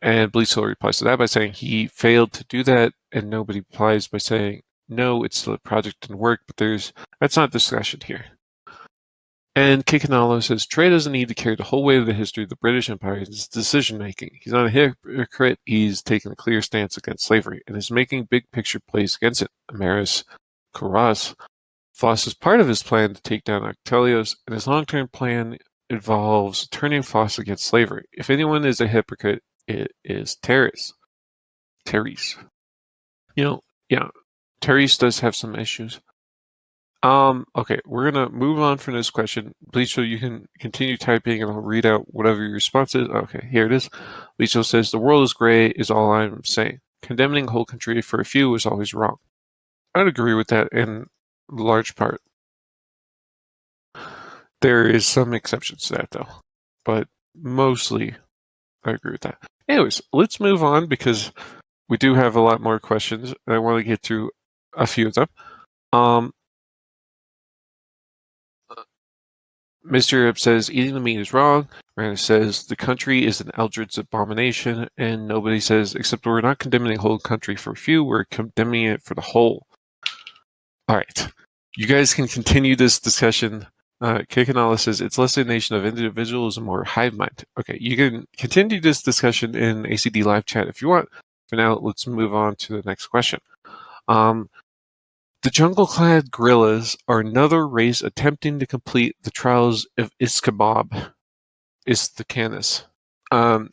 And Bleedsoul replies to that by saying he failed to do that, and nobody replies by saying, no, it's still a project in work, but that's not discussion here. And Kikanalo says Trey doesn't need to carry the whole weight of the history of the British Empire in his decision-making. He's not a hypocrite, he's taken a clear stance against slavery, and is making big-picture plays against it. Amaris Karas Foss is part of his plan to take down Octelios, and his long-term plan involves turning Foss against slavery. If anyone is a hypocrite, it is Therese. Yeah, Therese does have some issues. Okay, we're gonna move on from this question. Bleacho, you can continue typing and I'll read out whatever your response is. Okay, here it is. Bleacho says, the world is gray is all I'm saying. Condemning a whole country for a few is always wrong. I'd agree with that in large part. There is some exceptions to that though, but mostly I agree with that. Anyways, let's move on because we do have a lot more questions and I want to get through a few of them. Mr. Europe says eating the meat is wrong. Miranda says the country is an Eldred's abomination, and nobody says except we're not condemning the whole country for a few, we're condemning it for the whole. All right, you guys can continue this discussion. Kikanala says it's less a nation of individuals and more hive mind. Okay, you can continue this discussion in ACD live chat if you want. For now, let's move on to the next question. The jungle-clad gorillas are another race attempting to complete the trials of Iskabab. Istacanus.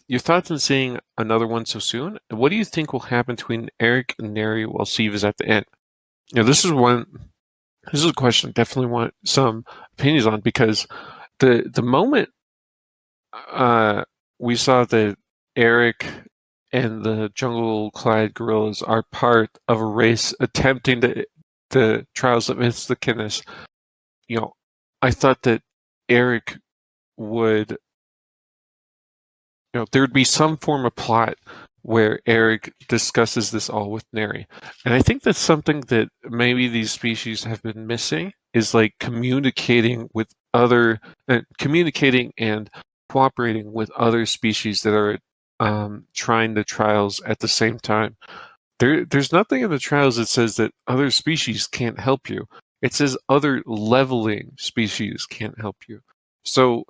Your thoughts on seeing another one so soon? And what do you think will happen between Eric and Neri while Steve is at the end? This is a question I definitely want some opinions on because the moment we saw that Eric and the jungle-clad gorillas are part of a race attempting the trials of Istacanus, I thought that Eric would, there would be some form of plot where Eric discusses this all with Neri. And I think that's something that maybe these species have been missing is like communicating and cooperating with other species that are trying the trials at the same time. There's nothing in the trials that says that other species can't help you. It says other leveling species can't help you. So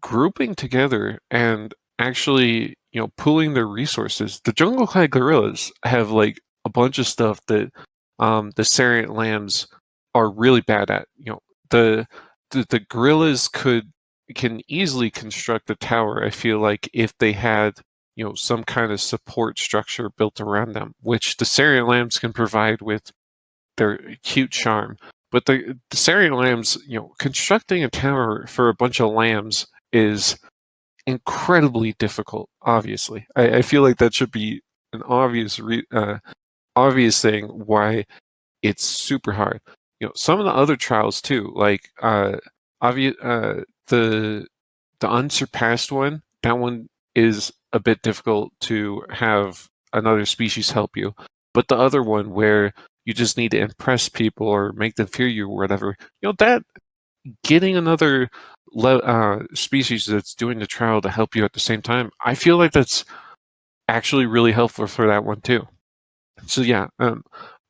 grouping together and actually, pooling their resources. The jungle-clad gorillas have like a bunch of stuff that the Sariant lambs are really bad at. The gorillas can easily construct a tower, I feel like, if they had some kind of support structure built around them, which the Sariant lambs can provide with their cute charm. But the Sariant lambs, constructing a tower for a bunch of lambs is incredibly difficult, obviously. I feel like that should be an obvious thing why it's super hard. Some of the other trials too, like the Unsurpassed one, that one is a bit difficult to have another species help you. But the other one where you just need to impress people or make them fear you or whatever, that getting another species that's doing the trial to help you at the same time, I feel like that's actually really helpful for that one too. So yeah,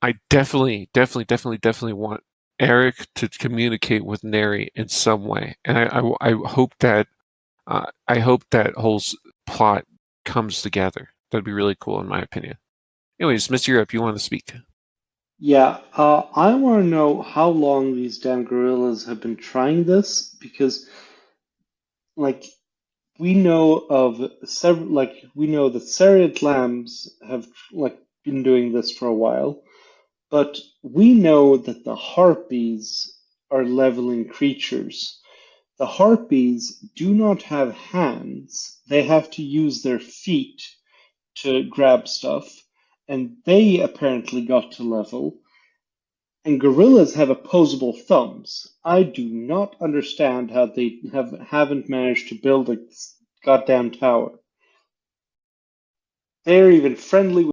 I definitely want Eric to communicate with Neri in some way, and I hope that whole plot comes together. That'd be really cool, in my opinion. Anyways, Mr. Europe, you want to speak? Yeah, I want to know how long these damn gorillas have been trying this because, like, we know of several, like, we know that Sariat lambs have, like, been doing this for a while. But we know that the harpies are leveling creatures. The harpies do not have hands. They have to use their feet to grab stuff, and they apparently got to level. And gorillas have opposable thumbs. I do not understand how they haven't managed to build a goddamn tower. They're even friendly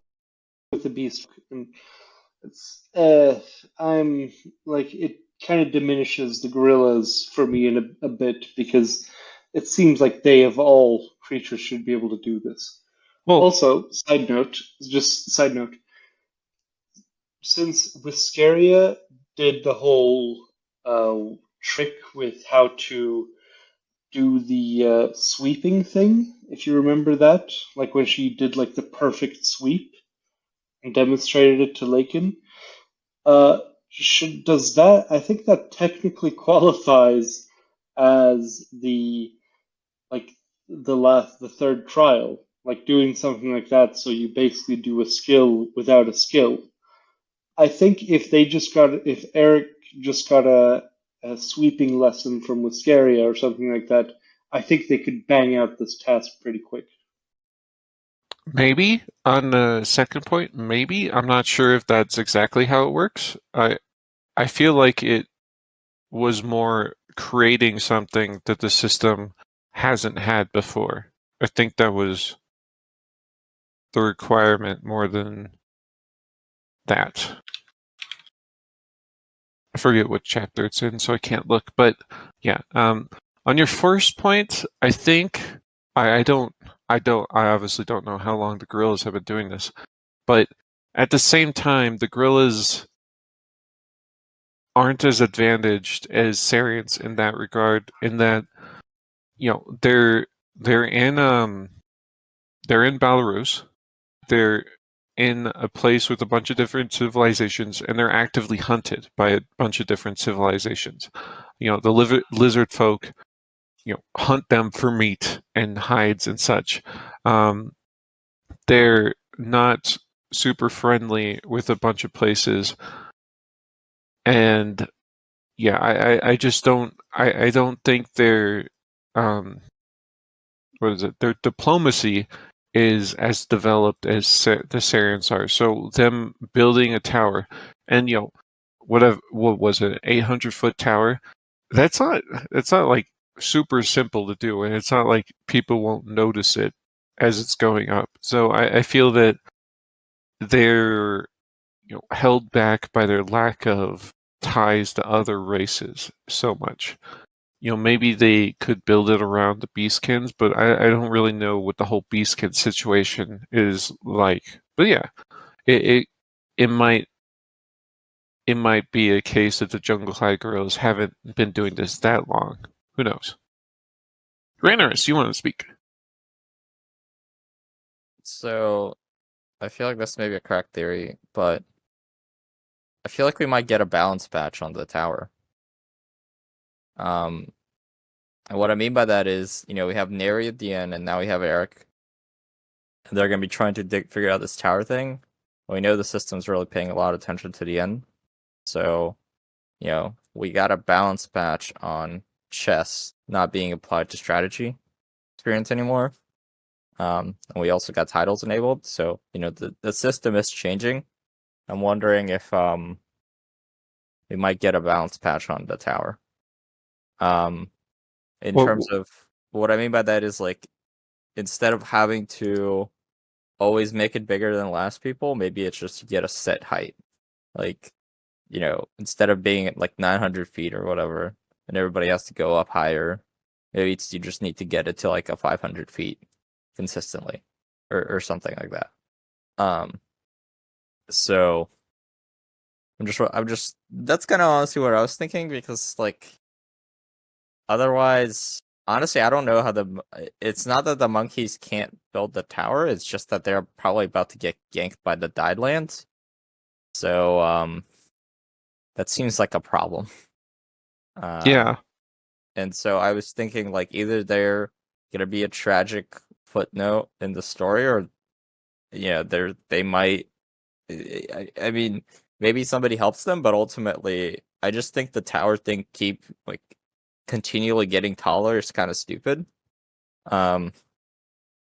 with the beast, and it's I'm like it kind of diminishes the gorillas for me in a bit because it seems like they of all creatures should be able to do this. Well, Also, side note, since Wisteria did the whole trick with how to do the sweeping thing, if you remember that, like when she did like the perfect sweep and demonstrated it to Lakin, uh, does that? I think that technically qualifies as like the third trial, like doing something like that. So you basically do a skill without a skill. I think if Eric just got a sweeping lesson from Wiscaria or something like that, I think they could bang out this task pretty quick. maybe on the second point, maybe. I'm not sure if that's exactly how it works. I feel like it was more creating something that the system hasn't had before. I think that was the requirement more than that. I forget what chapter it's in, so I can't look. But yeah, on your first point, I think I obviously don't know how long the gorillas have been doing this, but at the same time, the gorillas aren't as advantaged as Sarians in that regard. In that, they're in Belarus. They're in a place with a bunch of different civilizations, and they're actively hunted by a bunch of different civilizations. The lizard folk, hunt them for meat and hides and such. They're not super friendly with a bunch of places, and yeah, I just don't. I don't think their what is it? Their diplomacy is as developed as the Sarians are. So them building a tower, and what was it? 800-foot tower. That's not. It's not like super simple to do, and it's not like people won't notice it as it's going up. So I feel that they're held back by their lack of ties to other races so much. Maybe they could build it around the Beastkins, but I don't really know what the whole Beastkin situation is like. But yeah, it it, it might be a case that the Jungle High Girls haven't been doing this that long. Who knows? Rhaenyra, you want to speak? So, I feel like this may be a correct theory, but I feel like we might get a balance patch on the tower. And what I mean by that is, we have Neri at the end, and now we have Eric. And they're going to be trying to figure out this tower thing. We know the system's really paying a lot of attention to the end. So, we got a balance patch on chess not being applied to strategy experience anymore. And we also got titles enabled. So, the system is changing. I'm wondering if we might get a balance patch on the tower. In terms of what I mean by that is like instead of having to always make it bigger than last people, maybe it's just to get a set height. Like, instead of being at like 900 feet or whatever, and everybody has to go up higher, maybe you just need to get it to like a 500 feet consistently or something like that. So I'm just that's kind of honestly what I was thinking because like otherwise, honestly, I don't know how it's not that the monkeys can't build the tower, it's just that they're probably about to get ganked by the Dyedlands. So, that seems like a problem. Yeah. And so I was thinking like either they're gonna be a tragic footnote in the story or they might I mean maybe somebody helps them, but ultimately, I just think the tower thing continually getting taller is kind of stupid.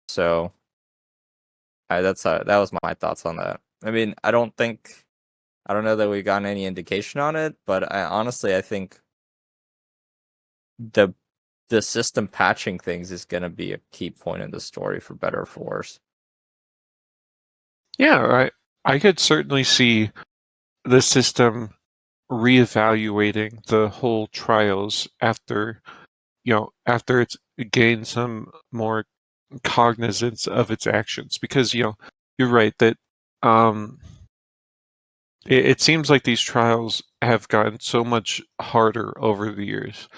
So that was my thoughts on that. I mean, I don't know that we've gotten any indication on it, but honestly, I think the system patching things is going to be a key point in the story, for better or for worse. Yeah, I could certainly see the system reevaluating the whole trials after it's gained some more cognizance of its actions, because you're right that it seems like these trials have gotten so much harder over the years,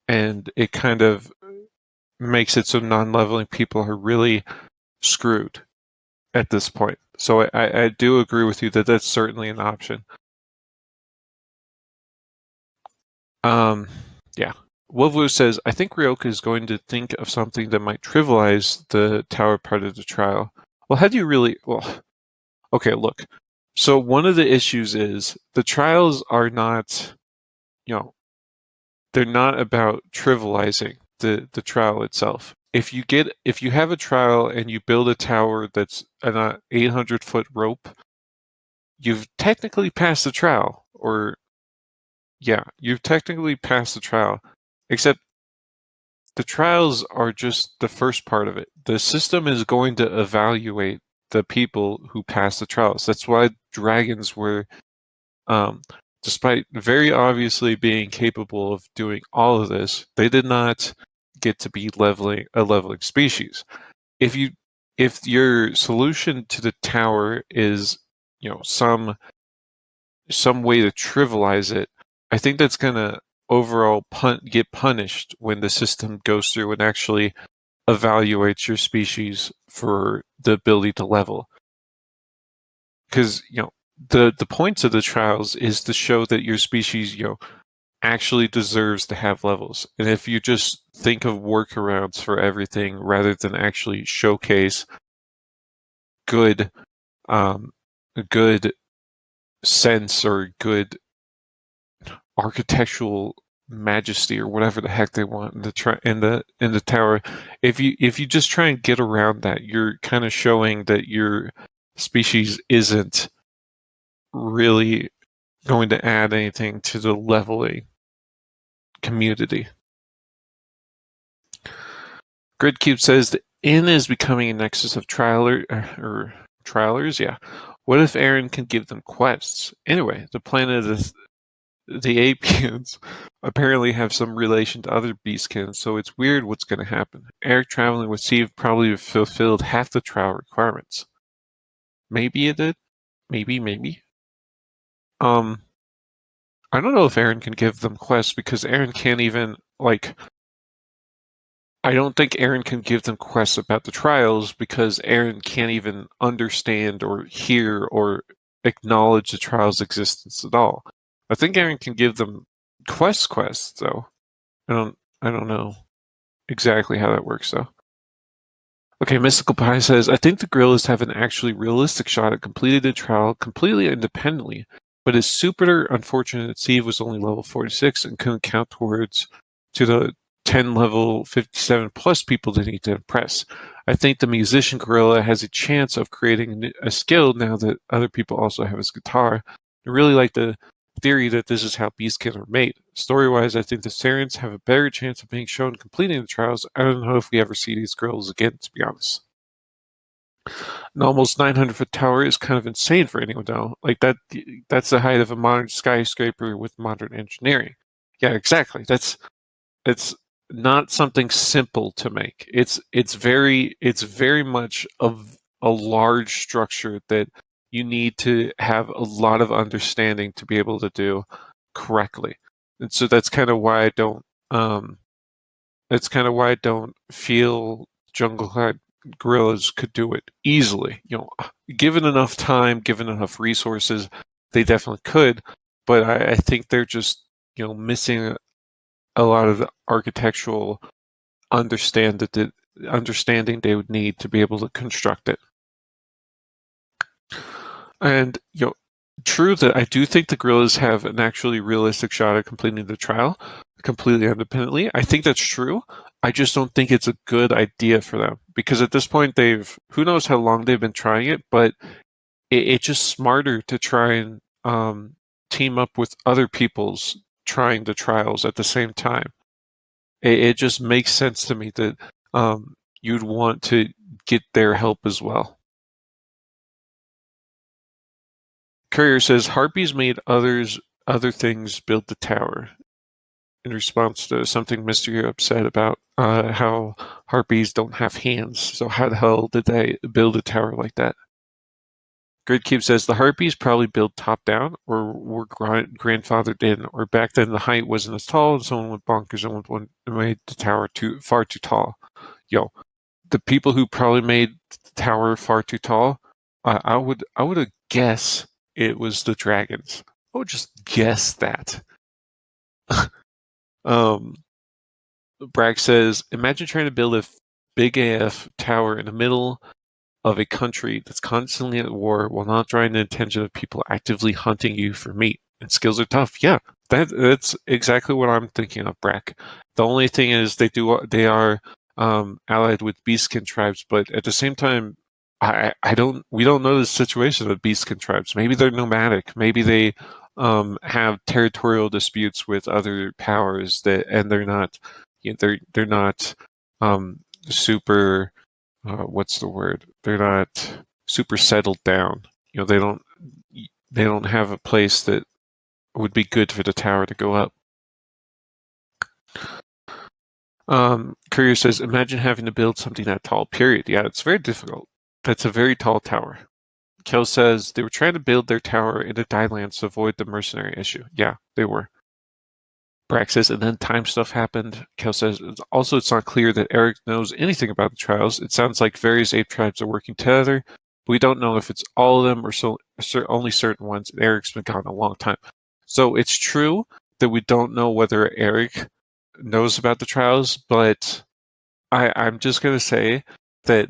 and it kind of makes it so non-leveling people are really screwed at this point. So I do agree with you that that's certainly an option. Yeah. Wolvu says, I think Ryoka is going to think of something that might trivialize the tower part of the trial. Well, how do you really... Well, okay, look. So one of the issues is the trials are not, they're not about trivializing the trial itself. If you have a trial and you build a tower that's an 800-foot rope, you've technically passed the trial, or yeah, you've technically passed the trial, except the trials are just the first part of it. The system is going to evaluate the people who pass the trials. That's why dragons were, despite very obviously being capable of doing all of this, they did not get to be a leveling species. If your solution to the tower is, some way to trivialize it, I think that's gonna overall get punished when the system goes through and actually evaluates your species for the ability to level. Because the points of the trials is to show that your species actually deserves to have levels. And if you just think of workarounds for everything rather than actually showcase good sense or good architectural majesty or whatever the heck they want in the tower, if you just try and get around that, you're kind of showing that your species isn't really going to add anything to the leveling community. Gridcube says the inn is becoming a nexus of trialers. Yeah. What if Aaron can give them quests? Anyway, the planet is the Apians apparently have some relation to other beastkins, so it's weird what's going to happen. Eric traveling with Steve probably fulfilled half the trial requirements. Maybe it did. Maybe. I don't know if Aaron can give them quests, because Aaron can't even, I don't think Aaron can give them quests about the trials, because Aaron can't even understand or hear or acknowledge the trials' existence at all. I think Aaron can give them quests though. I don't know exactly how that works though. Okay, Mystical Pie says, I think the gorillas have an actually realistic shot at completing the trial completely independently, but it's super unfortunate that Steve was only level 46 and couldn't count towards to the 10 level 57 plus people they need to impress. I think the musician gorilla has a chance of creating a skill now that other people also have his guitar. I really like the theory that this is how beastkin are made. Story-wise, I think the Sarans have a better chance of being shown completing the trials. I don't know if we ever see these girls again, to be honest. An almost 900-foot tower is kind of insane for anyone, though. That's the height of a modern skyscraper with modern engineering. Yeah, exactly. It's not something simple to make. It's very much of a large structure that you need to have a lot of understanding to be able to do correctly. And so that's kind of why I don't feel Jungle Cat Gorillas could do it easily. Given enough time, given enough resources, they definitely could, but I think they're just missing a lot of the architectural understanding they would need to be able to construct it. And true that I do think the gorillas have an actually realistic shot at completing the trial completely independently. I think that's true. I just don't think it's a good idea for them because at this point who knows how long they've been trying it, but it's just smarter to try and team up with other people's trying the trials at the same time. It just makes sense to me that you'd want to get their help as well. Courier says harpies made other things build the tower in response to something Mr. upset about how harpies don't have hands. So how the hell did they build a tower like that? Gridcube says the harpies probably built top down or were grandfathered in, or back then the height wasn't as tall and someone went bonkers and made the tower far too tall. Yo, the people who probably made the tower far too tall, I would guess it was the dragons. I would just guess that. Brack says, imagine trying to build a big AF tower in the middle of a country that's constantly at war while not drawing the attention of people actively hunting you for meat. And skills are tough. Yeah, that's exactly what I'm thinking of, Brack. The only thing is they are allied with beastskin tribes, but at the same time, we don't know the situation of beastskin tribes. Maybe they're nomadic. Maybe they have territorial disputes with other powers and they're not, they're not super. What's the word? They're not super settled down. They don't have a place that would be good for the tower to go up. Courier says, imagine having to build something that tall, period. Yeah, it's very difficult. That's a very tall tower. Kel says, they were trying to build their tower in the Dielands to avoid the mercenary issue. Yeah, they were. Brack says, and then time stuff happened. Kel says, also it's not clear that Eric knows anything about the trials. It sounds like various ape tribes are working together, but we don't know if it's all of them or only certain ones. And Eric's been gone a long time. So it's true that we don't know whether Eric knows about the trials, but I'm just going to say that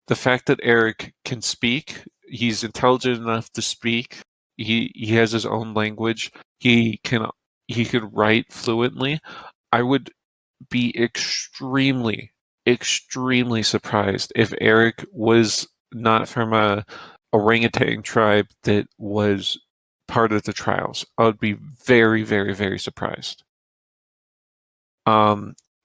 the fact that Eric can speak, he's intelligent enough to speak, he has his own language, he could write fluently. I would be extremely, extremely surprised if Eric was not from a orangutan tribe that was part of the trials. I would be very, very, very surprised.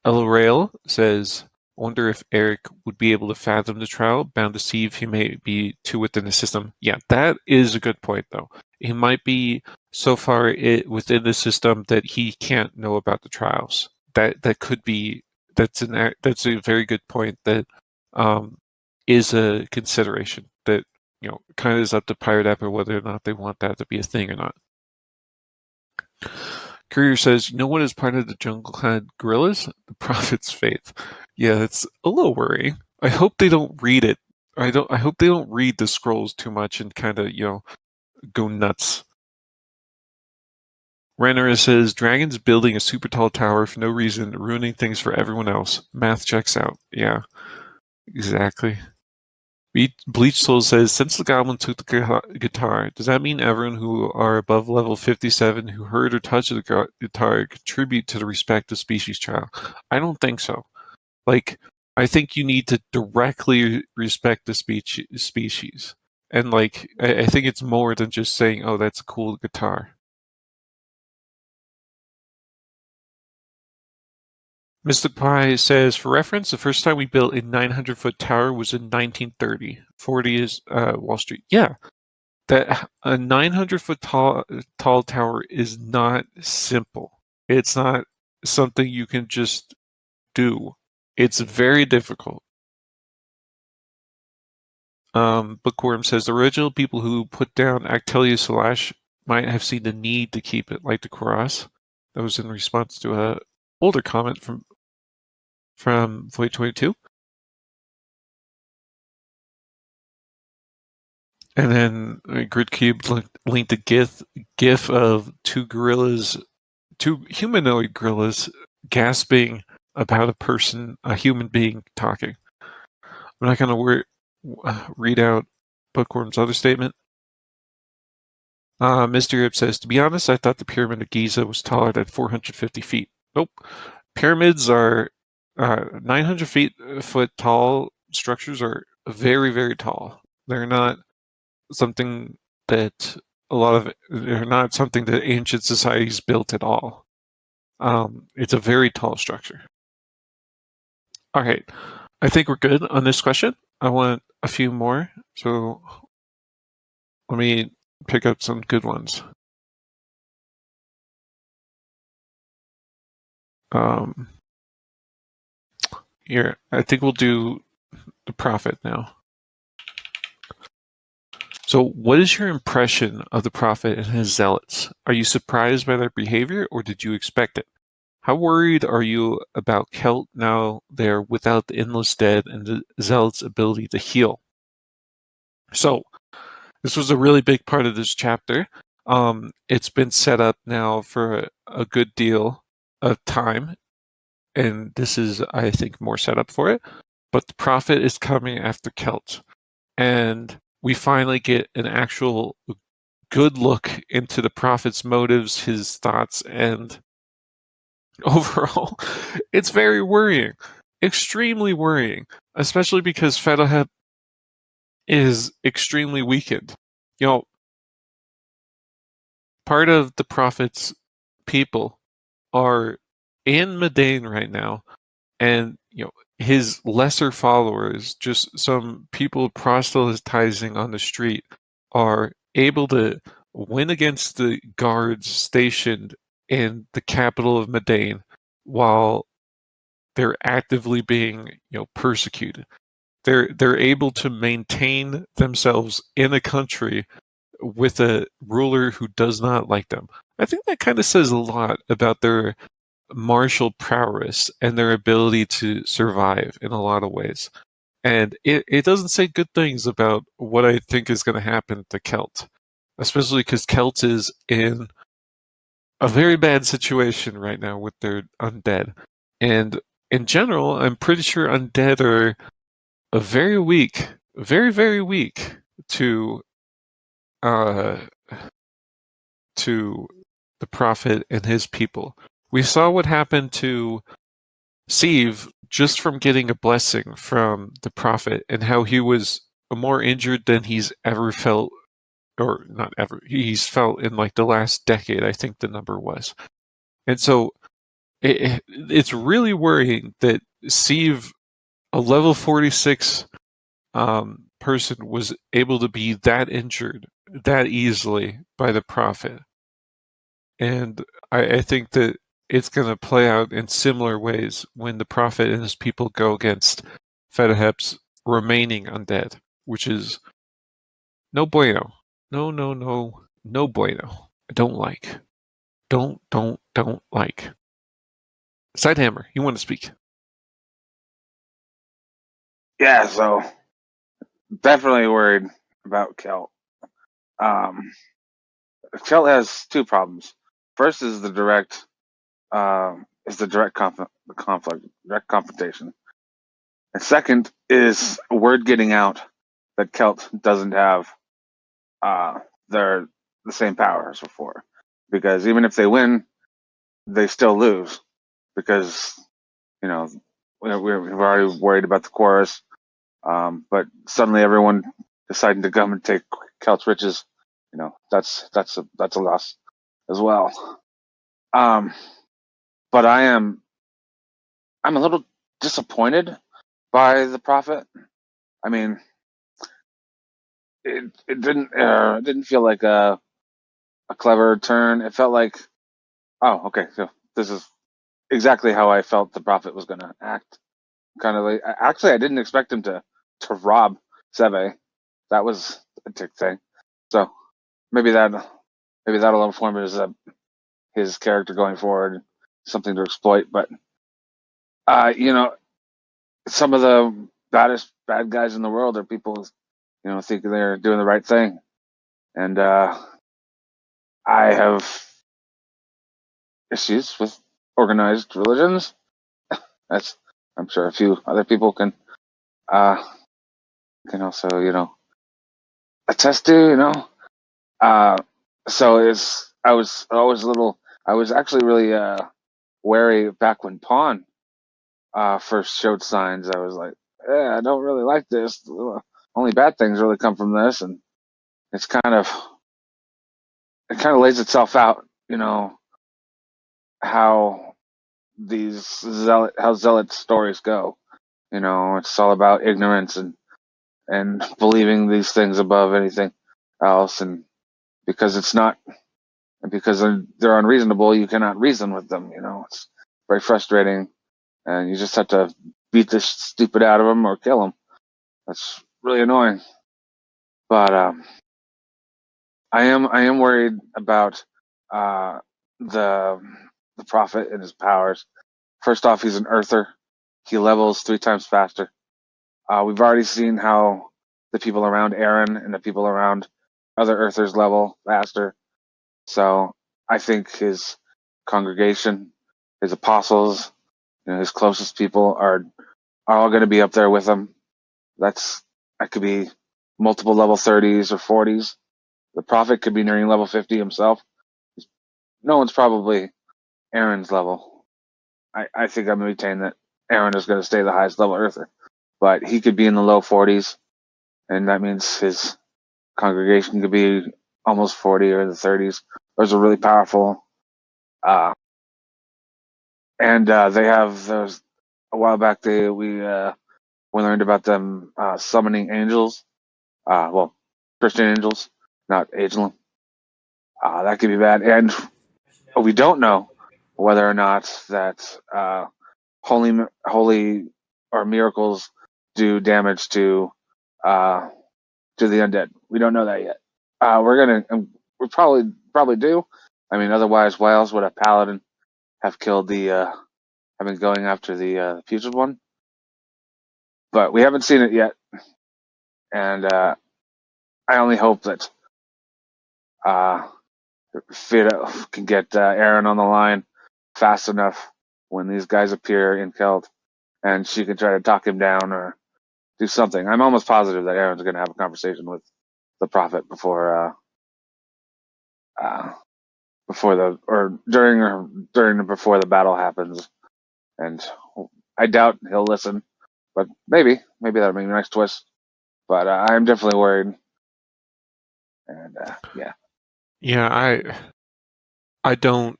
Rail says, wonder if Eric would be able to fathom the trial, bound to see if he may be too within the system. Yeah, that is a good point, though. He might be so far within the system that he can't know about the trials. That could be. That's a very good point. That is a consideration. That kind of is up to Pirate Apple whether or not they want that to be a thing or not. Courier says, no one is part of the jungle-clad gorillas? The Prophet's faith. Yeah, that's a little worrying. I hope they don't read it. I hope they don't read the scrolls too much and kind of, go nuts. Renner says, dragons building a super tall tower for no reason, ruining things for everyone else. Math checks out. Yeah, exactly. Bleach Soul says, since the goblin took the guitar, does that mean everyone who are above level 57 who heard or touched the guitar contribute to the respect of species trial? I don't think so. I think you need to directly respect the species. And I think it's more than just saying, oh, that's a cool guitar. Mr. Pie says, for reference, the first time we built a 900-foot tower was in 1930. 40 is Wall Street. Yeah, that a 900-foot tall tower is not simple. It's not something you can just do. It's very difficult. Bookworm says, the original people who put down Actelia Slash might have seen the need to keep it like the cross. That was in response to a older comment from Void 22. And then Gridcube linked a GIF of two humanoid gorillas gasping about a human being talking. I'm not going to read out Bookworm's other statement. Mr. Ip says, to be honest, I thought the Pyramid of Giza was taller than 450 feet. Nope. Pyramids are 900 foot tall structures are very, very tall. They're not something that they're not something that ancient societies built at all. It's a very tall structure. All right. I think we're good on this question. I want a few more. So let me pick up some good ones. Here, I think we'll do the prophet now. So, what is your impression of the prophet and his zealots? Are you surprised by their behavior, or did you expect it? How worried are you about Celt now they're without the endless dead and the zealots' ability to heal? So, this was a really big part of this chapter. It's been set up now for a good deal of time, and this is, I think, more set up for it. But the prophet is coming after Celt, and we finally get an actual good look into the prophet's motives, his thoughts, and overall, it's very worrying, extremely worrying, especially because Fedaheb is extremely weakened. You know, part of the prophet's people are in Madain right now, and his lesser followers, just some people proselytizing on the street, are able to win against the guards stationed in the capital of Madain while they're actively being persecuted. They're able to maintain themselves in a country with a ruler who does not like them. I think that kind of says a lot about their martial prowess and their ability to survive in a lot of ways. And it doesn't say good things about what I think is going to happen to Celt, especially because Celt is in a very bad situation right now with their undead. And in general, I'm pretty sure undead are a very weak, very, very weak to to the prophet and his people. We saw what happened to Sieve just from getting a blessing from the prophet, and how he was more injured than he's ever felt, or not ever, he's felt in like the last decade, I think the number was. And so it's really worrying that Sieve, a level 46 person, was able to be that injured that easily by the prophet. And I think that it's going to play out in similar ways when the prophet and his people go against Fedaheb's remaining undead, which is no bueno. No, no, no, no bueno. I don't like. Don't like. Sidehammer, you want to speak? Yeah, so definitely worried about Celt. Celt has two problems. First is the direct conflict, direct confrontation. And second is word getting out that Celt doesn't have the same power as before. Because even if they win, they still lose. Because, we've already worried about the chorus. But suddenly everyone deciding to come and take Celt's riches, that's a loss as well. But I'm a little disappointed by the prophet. I mean, it didn't feel like a clever turn. It felt like, oh, okay, so this is exactly how I felt the prophet was going to act. Kind of like, actually, I didn't expect him to rob Seve. That was a tick thing. So maybe that'll inform his character going forward, something to exploit. But some of the baddest bad guys in the world are people, think they're doing the right thing, and I have issues with organized religions. That's, I'm sure a few other people can also attest to. So I was always I was actually really wary back when Pawn first showed signs. I was like, I don't really like this. Only bad things really come from this, and it's kind of lays itself out, how how zealot stories go. It's all about ignorance and believing these things above anything else, and because it's not, and because they're unreasonable, you cannot reason with them. It's very frustrating, and you just have to beat this stupid out of them or kill them. That's really annoying. But I am worried about uh, the the prophet and his powers. First off, he's an earther. He levels 3 times faster. We've already seen how the people around Aaron and the people around other earthers level faster. So I think his congregation, his apostles, his closest people are all going to be up there with him. That could be multiple level 30s or 40s. The prophet could be nearing level 50 himself. No one's probably Aaron's level. I think I'm maintain that Aaron is going to stay the highest level earther, but he could be in the low 40s, and that means his congregation could be almost 40 or in the 30s. Those are really powerful. And they have those. A while back, we learned about them summoning angels. Well, Christian angels, not angel. That could be bad. And we don't know whether or not that holy or miracles do damage to the undead. We don't know that yet. We probably do. I mean, otherwise, why else would a paladin have killed have been going after the putrid one? But we haven't seen it yet, and I only hope that Fido can get Aaron on the line fast enough when these guys appear in Keld, and she can try to talk him down or do something. I'm almost positive that Aaron's going to have a conversation with the prophet before before the battle happens, and I doubt he'll listen, but maybe that'll be a nice twist. But I'm definitely worried, and yeah. Yeah, I don't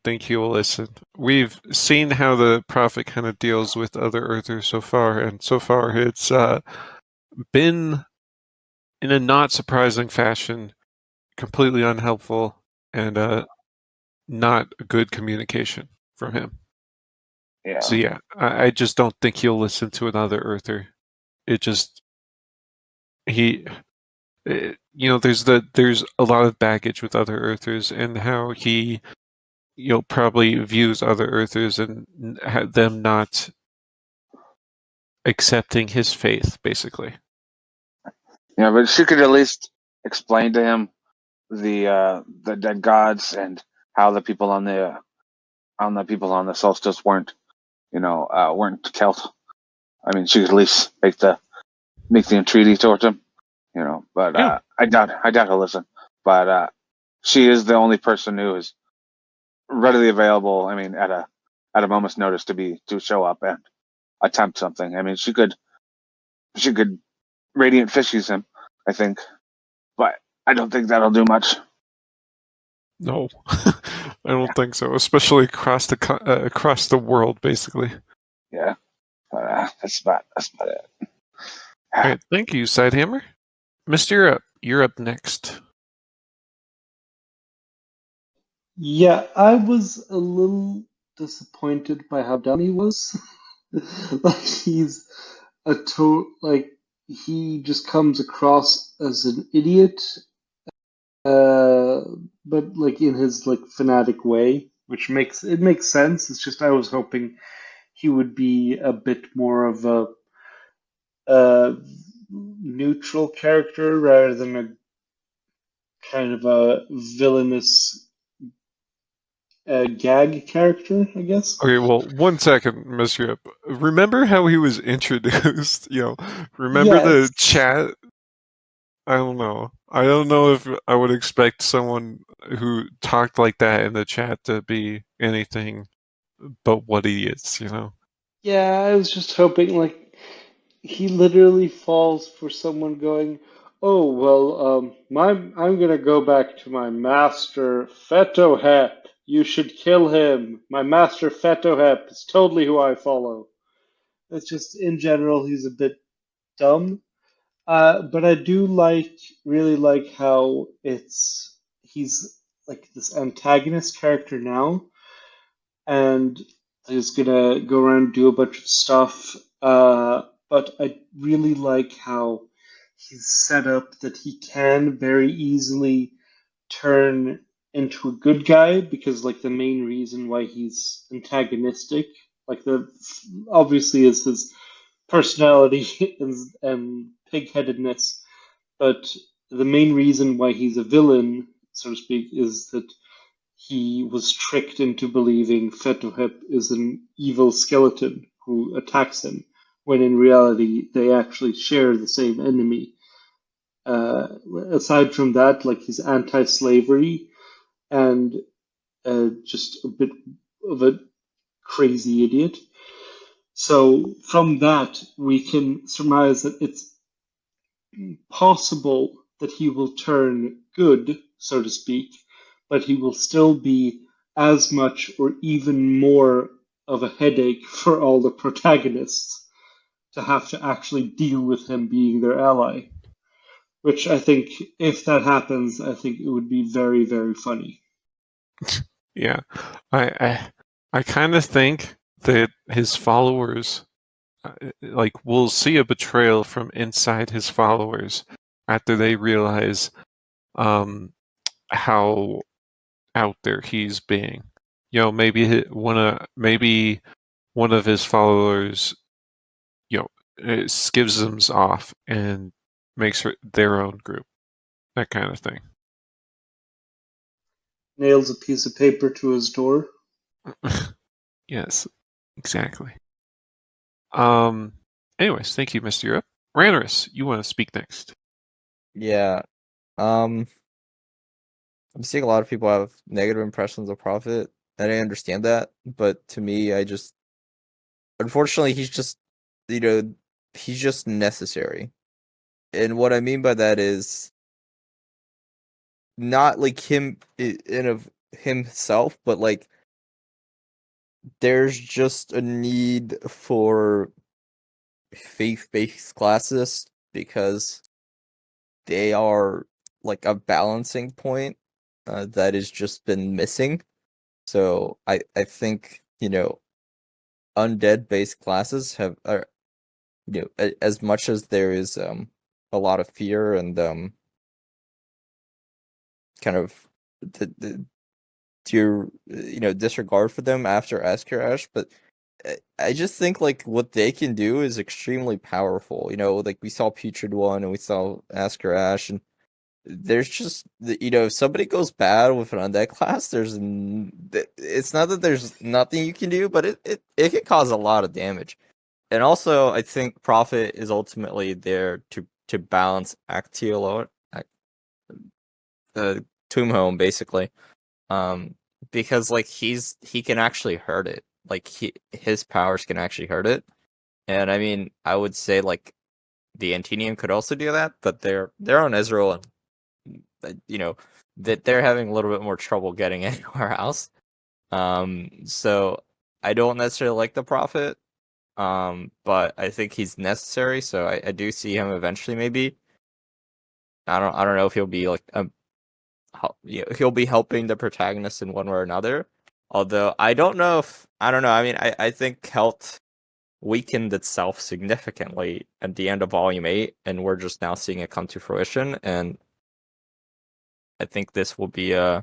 think he will listen. We've seen how the prophet kind of deals with other Earthers so far, and so far it's been in a not surprising fashion, completely unhelpful, and not a good communication from him. Yeah. So yeah, I just don't think he'll listen to another Earther. It just there's a lot of baggage with other Earthers and how he probably views other Earthers and them not accepting his faith, basically. Yeah, but she could at least explain to him the dead gods and how the people on the solstice weren't Celt. I mean, she could at least make the entreaty towards him, But Yeah. I doubt he'll listen. But she is the only person who is readily available. I mean, at a moment's notice to show up and attempt something. I mean, she could radiant fishies him, I think, but I don't think that'll do much. No, I don't think so. Especially across the world, basically. Yeah, but that's about it. All right, thank you, Sidehammer. Mr. You're up next. Yeah, I was a little disappointed by how dumb he was. Like he's he just comes across as an idiot, but like in his like fanatic way, which makes sense. It's just I was hoping he would be a bit more of a neutral character rather than a kind of a villainous gag character, I guess. Okay, well, 1 second, Mr. Remember how he was introduced? Remember the Yes. chat I don't know. I don't know if I would expect someone who talked like that in the chat to be anything but what he is, you know? Yeah, I was just hoping, like, he literally falls for someone going, "Oh, well, I'm gonna go back to my master, Fetohep. You should kill him. My master Fetohep is totally who I follow." It's just, in general, he's a bit dumb. But I do really like how he's like this antagonist character now, and he's gonna go around and do a bunch of stuff. But I really like how he's set up that he can very easily turn into a good guy because like the main reason why he's antagonistic, like the obviously is his personality and pigheadedness, but the main reason why he's a villain, so to speak, is that he was tricked into believing Fetohep is an evil skeleton who attacks him, when in reality they actually share the same enemy. Uh, Aside from that, like he's anti-slavery and just a bit of a crazy idiot. So from that, we can surmise that it's possible that he will turn good, so to speak, but he will still be as much or even more of a headache for all the protagonists to have to actually deal with him being their ally. Which I think, if that happens, I think it would be very, very funny. Yeah. I kind of think that his followers like will see a betrayal from inside his followers after they realize how out there he's being. You know, maybe one of his followers, you know, schisms off and makes their own group, that kind of thing. Nails a piece of paper to his door. Yes, exactly. Anyways, thank you, Mr. Europe. Ranarus, you want to speak next? Yeah. I'm seeing a lot of people have negative impressions of Prophet, and I understand that, but to me, unfortunately, he's just, he's just necessary. And what I mean by that is not like him in of himself, but like there's just a need for faith-based classes because they are like a balancing point that has just been missing. So I think undead based classes are as much as there is a lot of fear and kind of the your disregard for them after Askerash, but I just think like what they can do is extremely powerful. Like we saw Putrid One and we saw Askerash, and there's just if somebody goes bad with an undead class, it's not that there's nothing you can do, but it can cause a lot of damage. And also, I think Prophet is ultimately there to balance Actiolo, Tomb Home, basically. Because like he can actually hurt it. Like his powers can actually hurt it. And I mean, I would say like the Antinian could also do that, but they're on Israel, and that they're having a little bit more trouble getting anywhere else. So I don't necessarily like the Prophet. But I think he's necessary, so I do see him eventually. Maybe I don't know if he'll be like he'll be helping the protagonist in one way or another. Although I don't know. I mean, I think health weakened itself significantly at the end of Volume 8, and we're just now seeing it come to fruition. And I think this will be I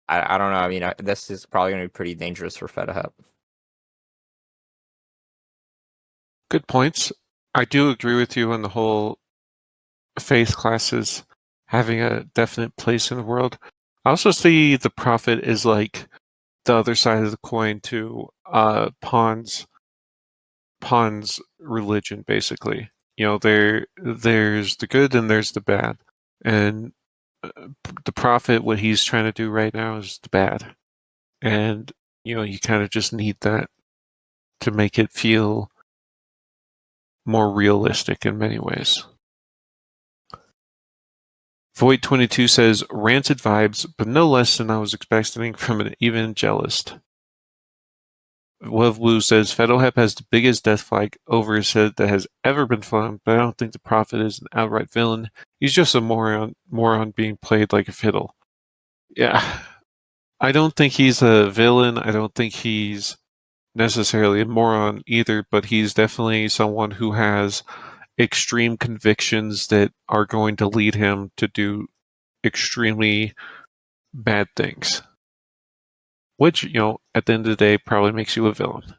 don't know. I mean, this is probably going to be pretty dangerous for Fetahep. Good points. I do agree with you on the whole faith classes having a definite place in the world. I also see the Prophet is like the other side of the coin to Pawn's religion, basically. there's the good and there's the bad, and the prophet, what he's trying to do right now is the bad, and you kind of just need that to make it feel more realistic in many ways. Void22 says, rancid vibes, but no less than I was expecting from an evangelist. Blue says, Fedolhep has the biggest death flag over his head that has ever been flown, but I don't think the prophet is an outright villain. He's just a moron being played like a fiddle. Yeah, I don't think he's a villain. I don't think he's necessarily a moron either, but he's definitely someone who has extreme convictions that are going to lead him to do extremely bad things. Which, at the end of the day, probably makes you a villain.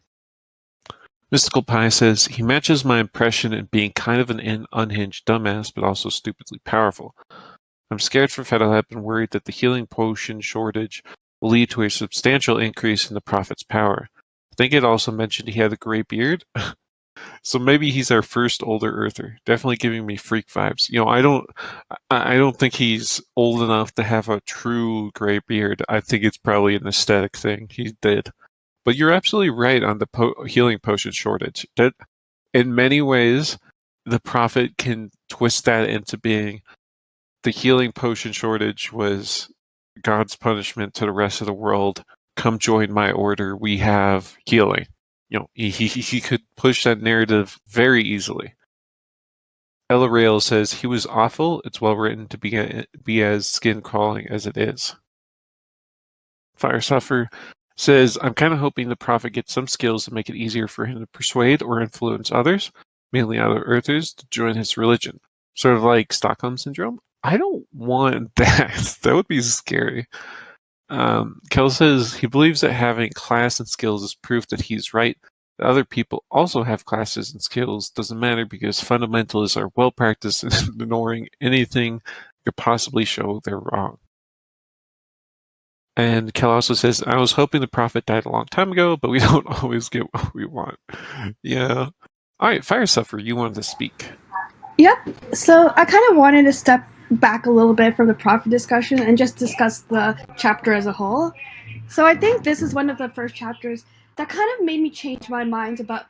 Mystical Pie says, he matches my impression in being kind of an unhinged dumbass, but also stupidly powerful. I'm scared for Fedolhep and worried that the healing potion shortage will lead to a substantial increase in the prophet's power. I think it also mentioned he had a gray beard. So maybe he's our first older Earther. Definitely giving me freak vibes. I don't think he's old enough to have a true gray beard. I think it's probably an aesthetic thing he did. But you're absolutely right on the healing potion shortage. That in many ways, the prophet can twist that into being the healing potion shortage was God's punishment to the rest of the world. Come join my order. We have healing. He could push that narrative very easily. Ella Rail says, he was awful. It's well written to be as skin crawling as it is. Fire Suffer says, I'm kind of hoping the prophet gets some skills to make it easier for him to persuade or influence others, mainly other Earthers, to join his religion. Sort of like Stockholm Syndrome. I don't want that. That would be scary. Kel says he believes that having class and skills is proof that he's right. That other people also have classes and skills doesn't matter because fundamentalists are well practiced in ignoring anything could possibly show they're wrong. And Kel also says, I was hoping the prophet died a long time ago, but we don't always get what we want. Yeah. All right, Fire Suffer, you wanted to speak. Yep. So I kind of wanted to step back a little bit from the prophet discussion and just discuss the chapter as a whole. So I think this is one of the first chapters that kind of made me change my mind about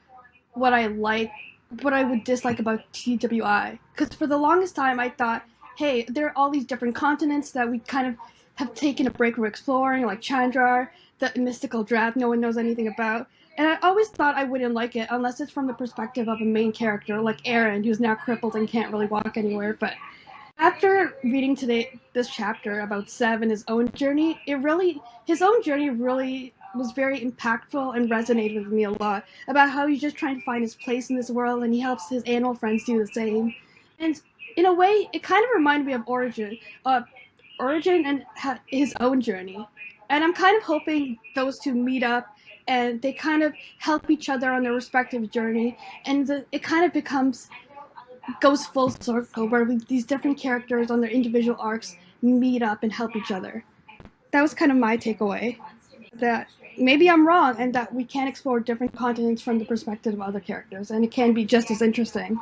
what I would dislike about TWI. Because for the longest time I thought, hey, there are all these different continents that we kind of have taken a break from exploring, like Chandra, the mystical draft no one knows anything about. And I always thought I wouldn't like it unless it's from the perspective of a main character, like Aaron, who's now crippled and can't really walk anywhere. But after reading this chapter about Sev and his own journey, his own journey really was very impactful and resonated with me a lot about how he's just trying to find his place in this world and he helps his animal friends do the same. And in a way, it kind of reminded me of Origin and his own journey. And I'm kind of hoping those two meet up and they kind of help each other on their respective journey, and it kind of goes full circle where these different characters on their individual arcs meet up and help each other. That was kind of my takeaway. That maybe I'm wrong and that we can explore different continents from the perspective of other characters, and it can be just as interesting.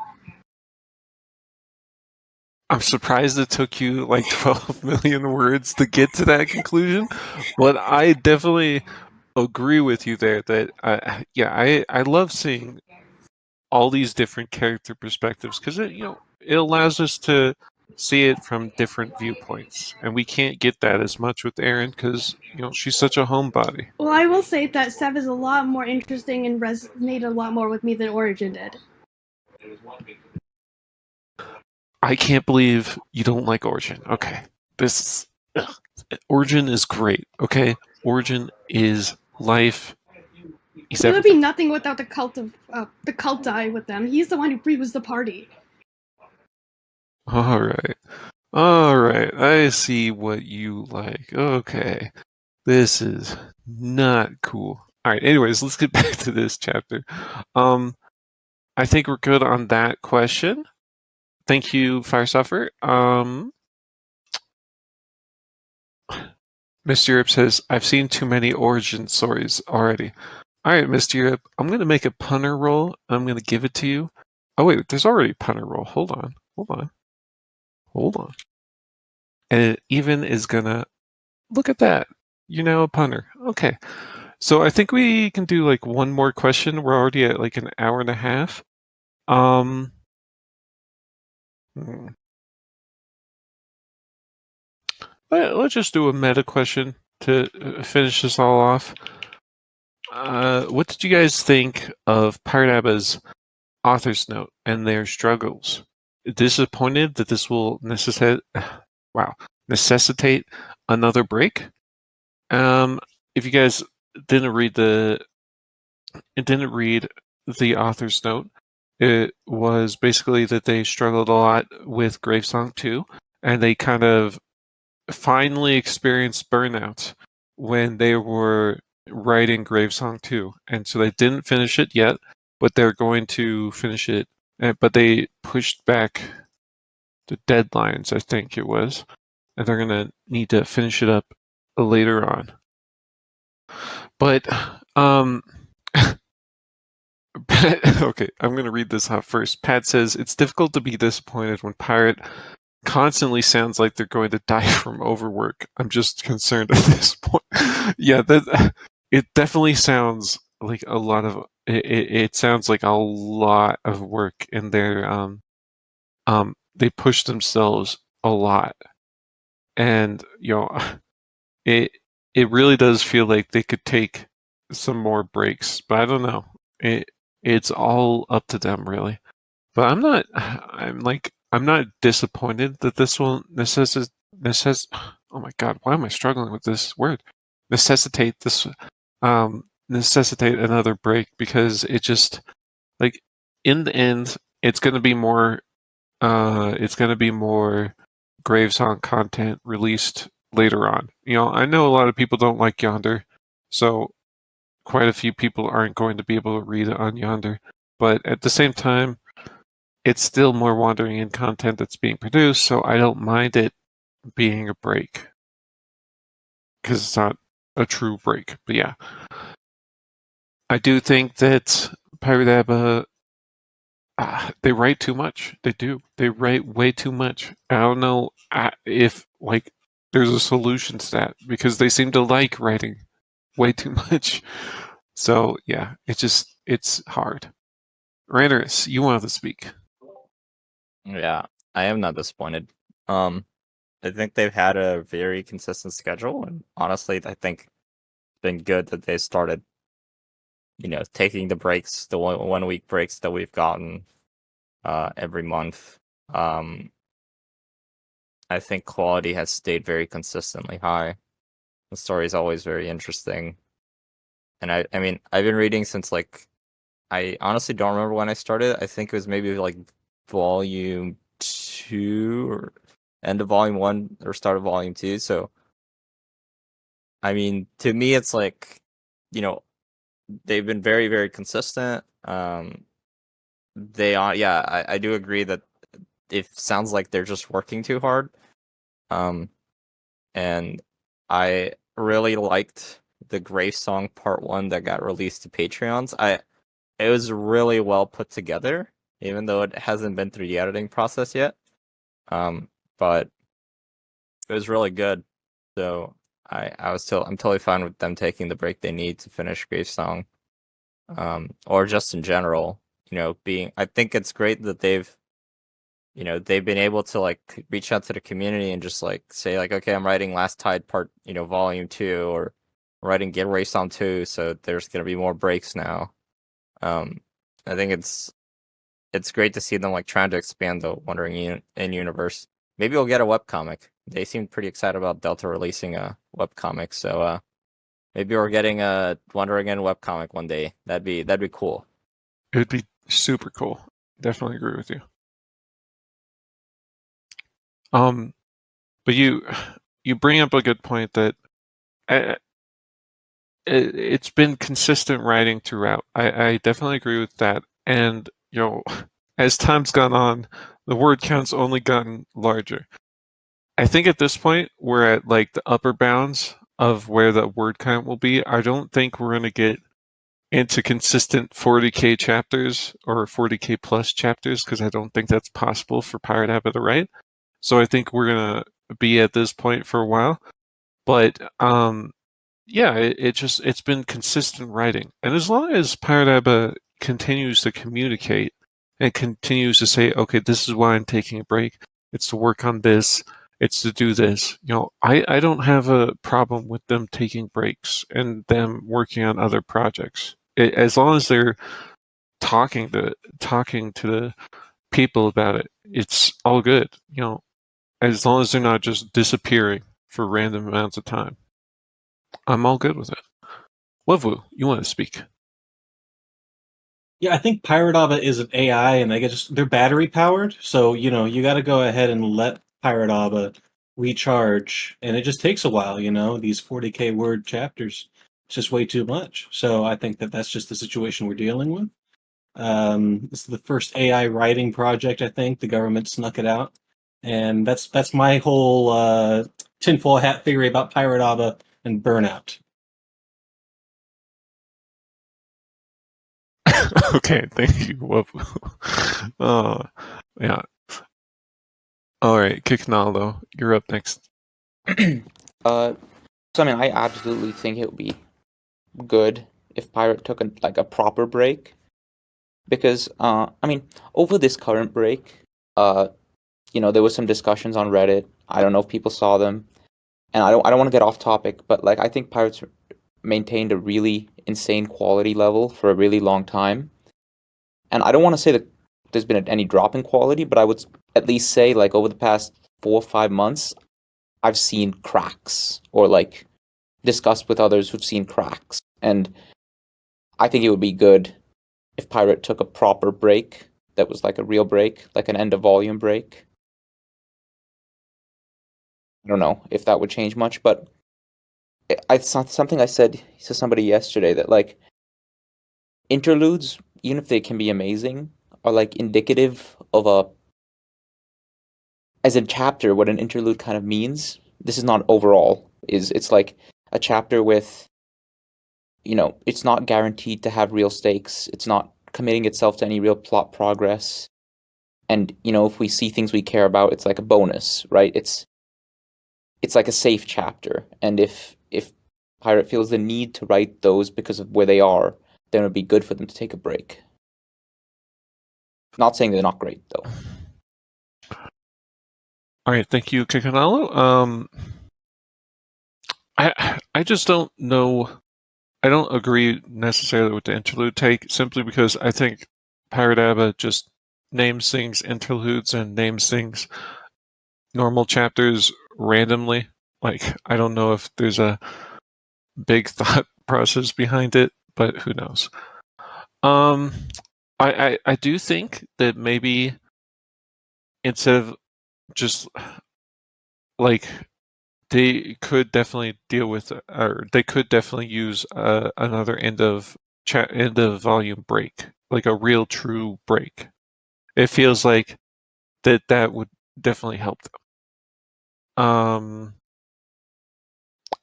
I'm surprised it took you like 12 million words to get to that conclusion, but I definitely agree with you there that I love seeing all these different character perspectives because it allows us to see it from different viewpoints, and we can't get that as much with Erin because she's such a homebody. Well, I will say that Sev is a lot more interesting and resonated a lot more with me than Origin did. I can't believe you don't like Origin. Okay, Origin is great. Okay, Origin is life. It would be nothing without the cult die with them. He's the one who pre-was the party. All right. I see what you like. Okay, this is not cool. All right. Anyways, let's get back to this chapter. I think we're good on that question. Thank you, Firesuffer. Mr. Europe says, I've seen too many origin stories already. All right, Mr. Europe, I'm going to make a punter roll. I'm going to give it to you. Oh wait, there's already a punter roll. Hold on. And it even is gonna look at that. You're now a punter. Okay. So I think we can do like one more question. We're already at like an hour and a half. Let's just do a meta question to finish this all off. What did you guys think of Pirate Abba's author's note and their struggles? Disappointed that this will necessitate another break? If you guys didn't read the author's note, it was basically that they struggled a lot with Gravesong 2, and they kind of finally experienced burnout when they were writing Gravesong 2. And so they didn't finish it yet, but they're going to finish it. But they pushed back the deadlines, I think it was. And they're going to need to finish it up later on. But, okay, I'm going to read this out first. Pat says, it's difficult to be disappointed when Pirate constantly sounds like they're going to die from overwork. I'm just concerned at this point. Yeah, it definitely sounds like a lot of it sounds like a lot of work, and they push themselves a lot, and it really does feel like they could take some more breaks, but I don't know. It's all up to them, really. But I'm not disappointed that this will oh my god, why am I struggling with this word? Necessitate another break, because it just, like, in the end it's gonna be more Gravesong content released later on. I know a lot of people don't like Yonder, so quite a few people aren't going to be able to read it on Yonder. But at the same time, it's still more Wandering In content that's being produced, so I don't mind it being a break. Because it's not a true break. But yeah. I do think that Pirate Abba, they write too much. They do. They write way too much. I don't know if, like, there's a solution to that, because they seem to like writing way too much. So yeah, it's hard. Randers, you wanted to speak. Yeah, I am not disappointed. I think they've had a very consistent schedule, and honestly, I think it's been good that they started, taking the breaks, the 1 week breaks that we've gotten every month. I think quality has stayed very consistently high. The story is always very interesting, and I mean, I've been reading since, like, I honestly don't remember when I started. I think it was maybe like volume 2 or end of volume 1 or start of volume 2. So, I mean, to me, it's like, they've been very, very consistent. They are, yeah, I do agree that it sounds like they're just working too hard. And I really liked the Gravesong Part 1 that got released to Patreons. It was really well put together, even though it hasn't been through the editing process yet. But it was really good. So I'm totally fine with them taking the break they need to finish Gravesong. Or just in general, I think it's great that they've been able to, like, reach out to the community and just, like, say, like, okay, I'm writing Last Tide Part, Volume 2, or writing Get Raced On 2, so there's gonna be more breaks now. I think it's great to see them, like, trying to expand the Wandering In universe. Maybe we'll get a webcomic. They seemed pretty excited about Delta releasing a webcomic, so maybe we're getting a Wandering In webcomic one day. That'd be cool. It would be super cool. Definitely agree with you. But you bring up a good point that it's been consistent writing throughout. I definitely agree with that. And, as time's gone on, the word count's only gotten larger. I think at this point, we're at, like, the upper bounds of where the word count will be. I don't think we're going to get into consistent 40k chapters or 40k plus chapters, because I don't think that's possible for Pirate Habit to write. So I think we're gonna be at this point for a while. But yeah, it's been consistent writing, and as long as Pirate Habit continues to communicate and continues to say, okay, this is why I'm taking a break. It's to work on this. It's to do this. I don't have a problem with them taking breaks and them working on other projects. As long as they're talking to the people about it, it's all good. As long as they're not just disappearing for random amounts of time, I'm all good with it. Webwu, you want to speak? Yeah, I think Pirate Aba is an AI, and they're battery powered. So you got to go ahead and let Pirate Aba recharge, and it just takes a while. These 40k word chapters, it's just way too much. So I think that's just the situation we're dealing with. This is the first AI writing project. I think the government snuck it out, and that's my whole tinfoil hat theory about Pirate Aba and burnout. Okay, thank you, Webwu. Yeah. All right, Kicknaldo, you're up next. So I mean, I absolutely think it would be good if Pirate took a proper break, because I mean, over this current break, there was some discussions on Reddit. I don't know if people saw them, and I don't want to get off topic, but I think Pirates maintained a really insane quality level for a really long time, and I don't want to say that there's been any drop in quality, but I would at least say over the past 4 or 5 months, I've seen cracks, or discussed with others who've seen cracks. And I think it would be good if Pirate took a proper break that was a real break, like an end of volume break. I don't know if that would change much, but something I said to somebody yesterday, that interludes, even if they can be amazing, are indicative of as a chapter, what an interlude kind of means. This is not overall. It's like a chapter with, it's not guaranteed to have real stakes. It's not committing itself to any real plot progress. And, if we see things we care about, it's like a bonus, right? It's like a safe chapter. And if Pirate feels the need to write those because of where they are, then it would be good for them to take a break. Not saying they're not great, though. All right, thank you, Kikanalo. I just don't know. I don't agree necessarily with the interlude take, simply because I think Pirate Abba just names things interludes and names things normal chapters randomly. I don't know if there's a big thought process behind it, but who knows? I do think that maybe instead of just they could definitely deal with, or they could definitely use another end of volume break, like a real true break. It feels like that would definitely help them.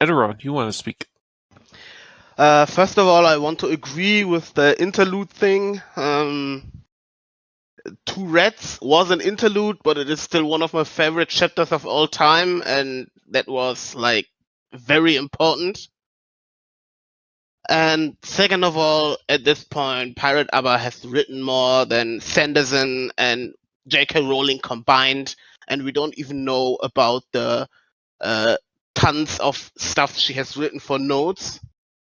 Enuryn, you want to speak? First of all, I want to agree with the interlude thing. Two Reds was an interlude, but it is still one of my favorite chapters of all time, and that was very important. And second of all, at this point, Pirate Abba has written more than Sanderson and J.K. Rowling combined, and we don't even know about the tons of stuff she has written for notes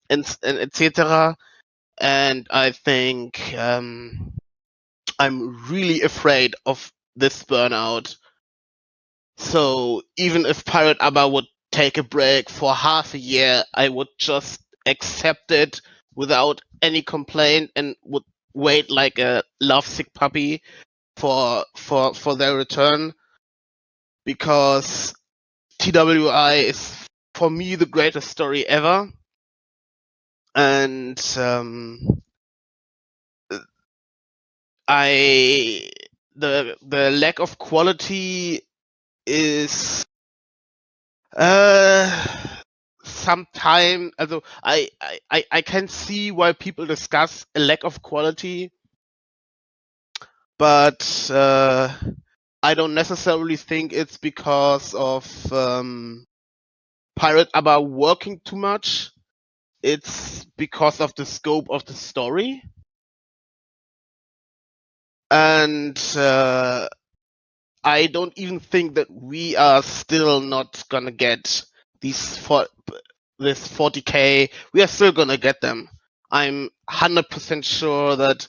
and etc. And I think I'm really afraid of this burnout. So even if Pirate Abba would take a break for half a year, I would just accept it without any complaint and would wait like a lovesick puppy for their return, because TWI is for me the greatest story ever. And the lack of quality is some time. Also, I can see why people discuss a lack of quality, but I don't necessarily think it's because of Pirate Abba working too much. It's because of the scope of the story. And I don't even think that we are still not gonna get this 40k. We are still gonna get them. I'm 100% sure that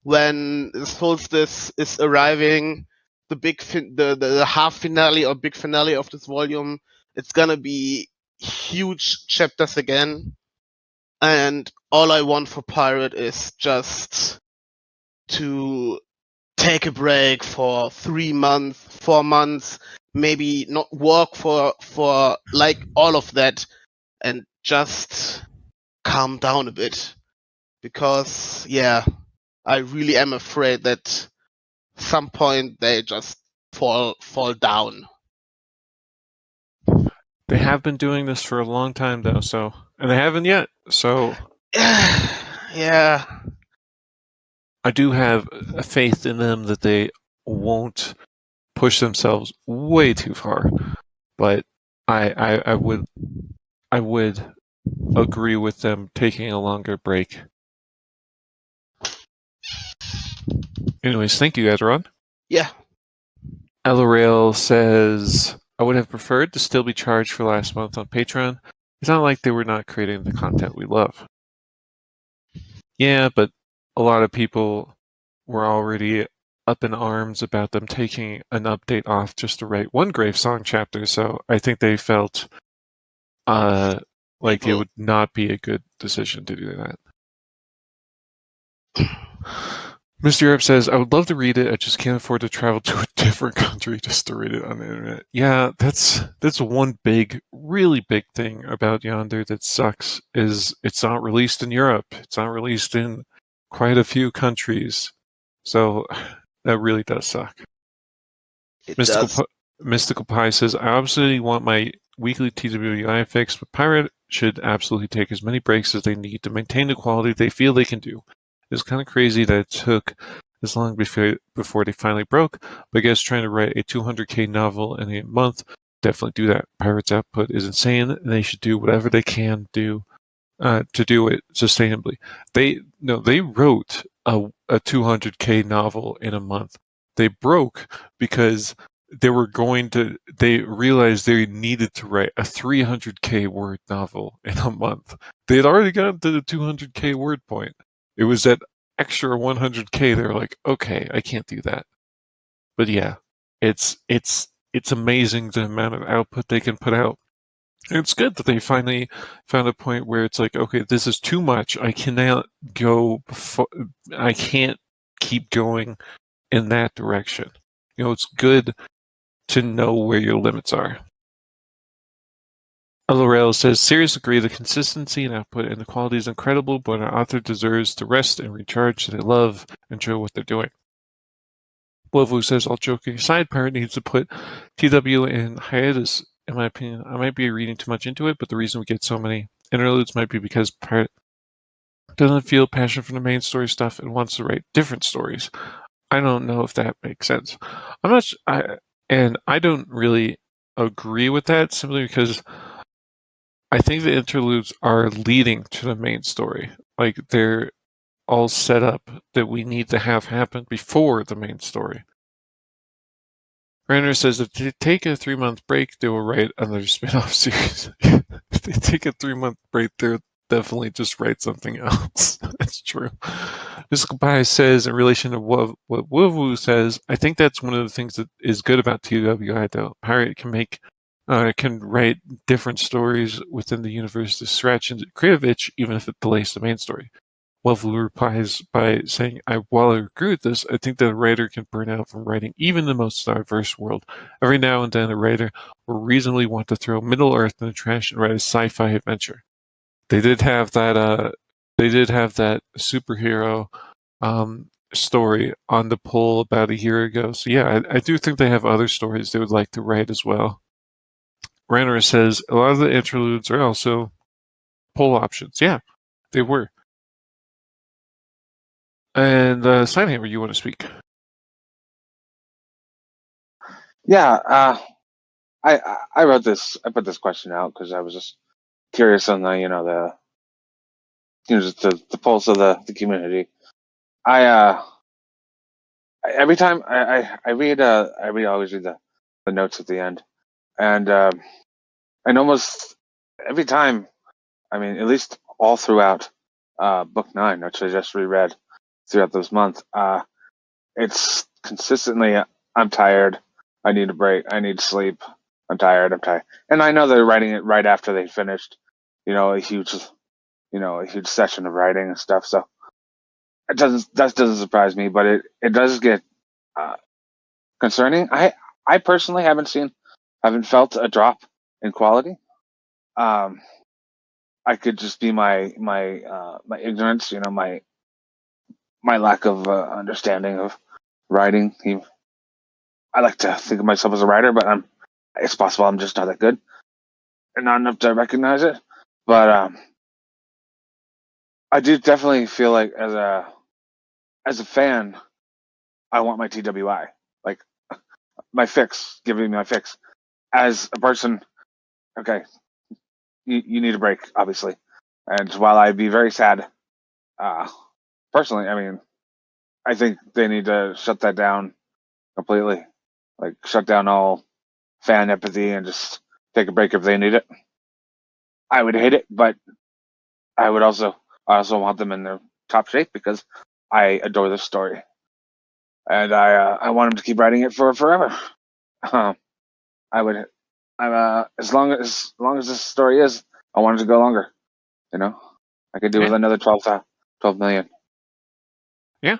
when Solstice is arriving, the half finale or big finale of this volume, it's gonna be huge chapters again. And all I want for Pirate is just to take a break for 3 months, 4 months, maybe not work for like all of that, and just calm down a bit. Because yeah, I really am afraid that some point they just fall down. They have been doing this for a long time, though, and they haven't yet. So Yeah. I do have a faith in them that they won't push themselves way too far. But I would agree with them taking a longer break. Anyways, thank you, Edron. Yeah. Elarail says, I would have preferred to still be charged for last month on Patreon. It's not like they were not creating the content we love. Yeah, but a lot of people were already up in arms about them taking an update off just to write one Gravesong chapter, so I think they felt like it would not be a good decision to do that. Mr. Europe says, I would love to read it, I just can't afford to travel to a different country just to read it on the internet. Yeah, that's one big, really big thing about Yonder that sucks, is it's not released in Europe. It's not released in quite a few countries. So that really does suck. Mystical Pie says, I absolutely want my weekly TWI fix, but Pirate should absolutely take as many breaks as they need to maintain the quality they feel they can do. It's kind of crazy that it took this long before they finally broke, but I guess trying to write a 200k novel in a month, definitely do that. Pirate's output is insane, and they should do whatever they can do to do it sustainably. They wrote a 200k novel in a month. They broke because they realized they needed to write a 300k word novel in a month. They had already gotten to the 200k word point. It was that extra 100k. They're like, okay, I can't do that. But yeah, it's amazing the amount of output they can put out. And it's good that they finally found a point where it's like, okay, this is too much. I cannot go. I can't keep going in that direction. It's good to know where your limits are. Elorel says, serious agree, the consistency in output and the quality is incredible, but our author deserves to rest and recharge so they love and enjoy what they're doing. Wovu says, all joking aside, Pirate needs to put TW in hiatus, in my opinion. I might be reading too much into it, but the reason we get so many interludes might be because Pirate doesn't feel passion for the main story stuff and wants to write different stories. I don't know if that makes sense. I don't really agree with that, simply because I think the interludes are leading to the main story. Like, they're all set up that we need to have happen before the main story. Rainer says if they take a 3-month break, they will write another spin-off series. If they take a 3-month break, they'll definitely just write something else. That's true. Mystical Pie says, in relation to what Wuvu says, I think that's one of the things that is good about TWI, though. Pirate can write different stories within the universe to scratch and creative itch, even if it delays the main story. Wuvu replies by saying, while I agree with this, I think that a writer can burn out from writing even the most diverse world. Every now and then a writer will reasonably want to throw Middle-earth in the trash and write a sci-fi adventure. They did have that superhero story on the poll about a year ago. So yeah, I do think they have other stories they would like to write as well. Ranner says a lot of the interludes are also poll options. Yeah, they were. And Steinhammer, you want to speak? Yeah, I wrote this. I put this question out because I was just curious on the just the pulse of the community. I every time I read always read the notes at the end, and almost every time, I mean, at least all throughout book 9, which I just reread throughout this month, it's consistently, I'm tired, I need a break, I need sleep, I'm tired, and I know they're writing it right after they finished, a huge session of writing and stuff. So that doesn't surprise me, but it does get uh, concerning. I personally haven't felt a drop in quality. I could just be my ignorance, my lack of understanding of writing. I like to think of myself as a writer, but it's possible I'm just not that good and not enough to recognize it. But I do definitely feel like as a fan, I want my TWI, like my fix, giving me my fix. As a person, okay, you need a break, obviously. And while I'd be very sad, personally, I mean, I think they need to shut that down completely. Like, shut down all fan empathy and just take a break if they need it. I would hate it, but I also want them in their top shape because I adore this story. And I want them to keep writing it for forever. I would, as long as this story is, I want it to go longer. I could do with another 12 million. Yeah,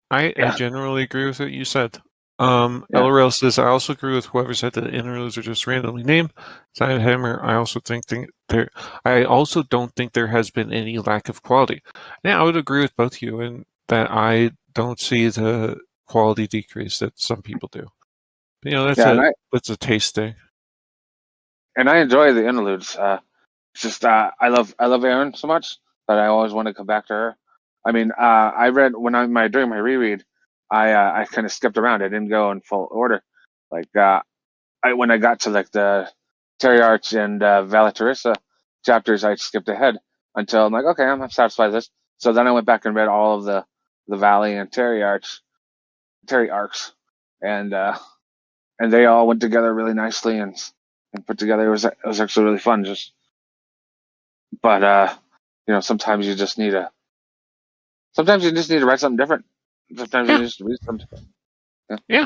I Yeah. generally agree with what you said. Yeah. LRL says, I also agree with whoever said that the interludes are just randomly named. Sidehammer, I also don't think there has been any lack of quality. Yeah, I would agree with both you in that I don't see the quality decrease that some people do. That's a taste thing. And I enjoy the interludes. It's just I love Enuryn so much that I always want to come back to her. I mean, I read during my reread, I kind of skipped around. I didn't go in full order. Like when I got to like the Terry Arch and Valatarissa chapters, I skipped ahead until I'm like, okay, I'm satisfied with this. So then I went back and read all of the Valley and Terry arcs, and they all went together really nicely and put together. It was actually really fun. But sometimes you just need to write something different. Sometimes you just read something. Yeah.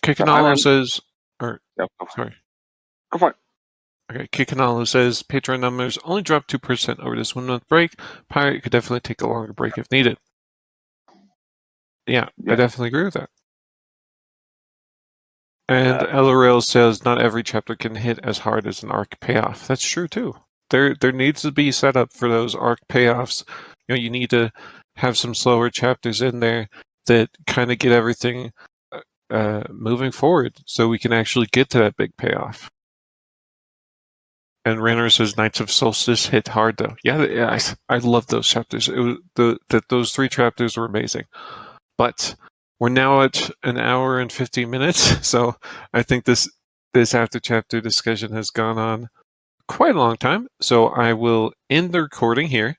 Kikanalo says, or yeah, sorry. Go for it. Okay, Kikanalo says Patreon numbers only dropped 2% over this 1 month break. Pirate could definitely take a longer break if needed. Yeah, I definitely agree with that. And LRL says not every chapter can hit as hard as an arc payoff. That's true too. There needs to be set up for those arc payoffs. You need to have some slower chapters in there that kind of get everything moving forward so we can actually get to that big payoff. And Renner says Knights of Solstice hit hard though. Yeah, I love those chapters. Those 3 chapters were amazing. But we're now at an hour and 15 minutes, so I think this after chapter discussion has gone on quite a long time. So I will end the recording here.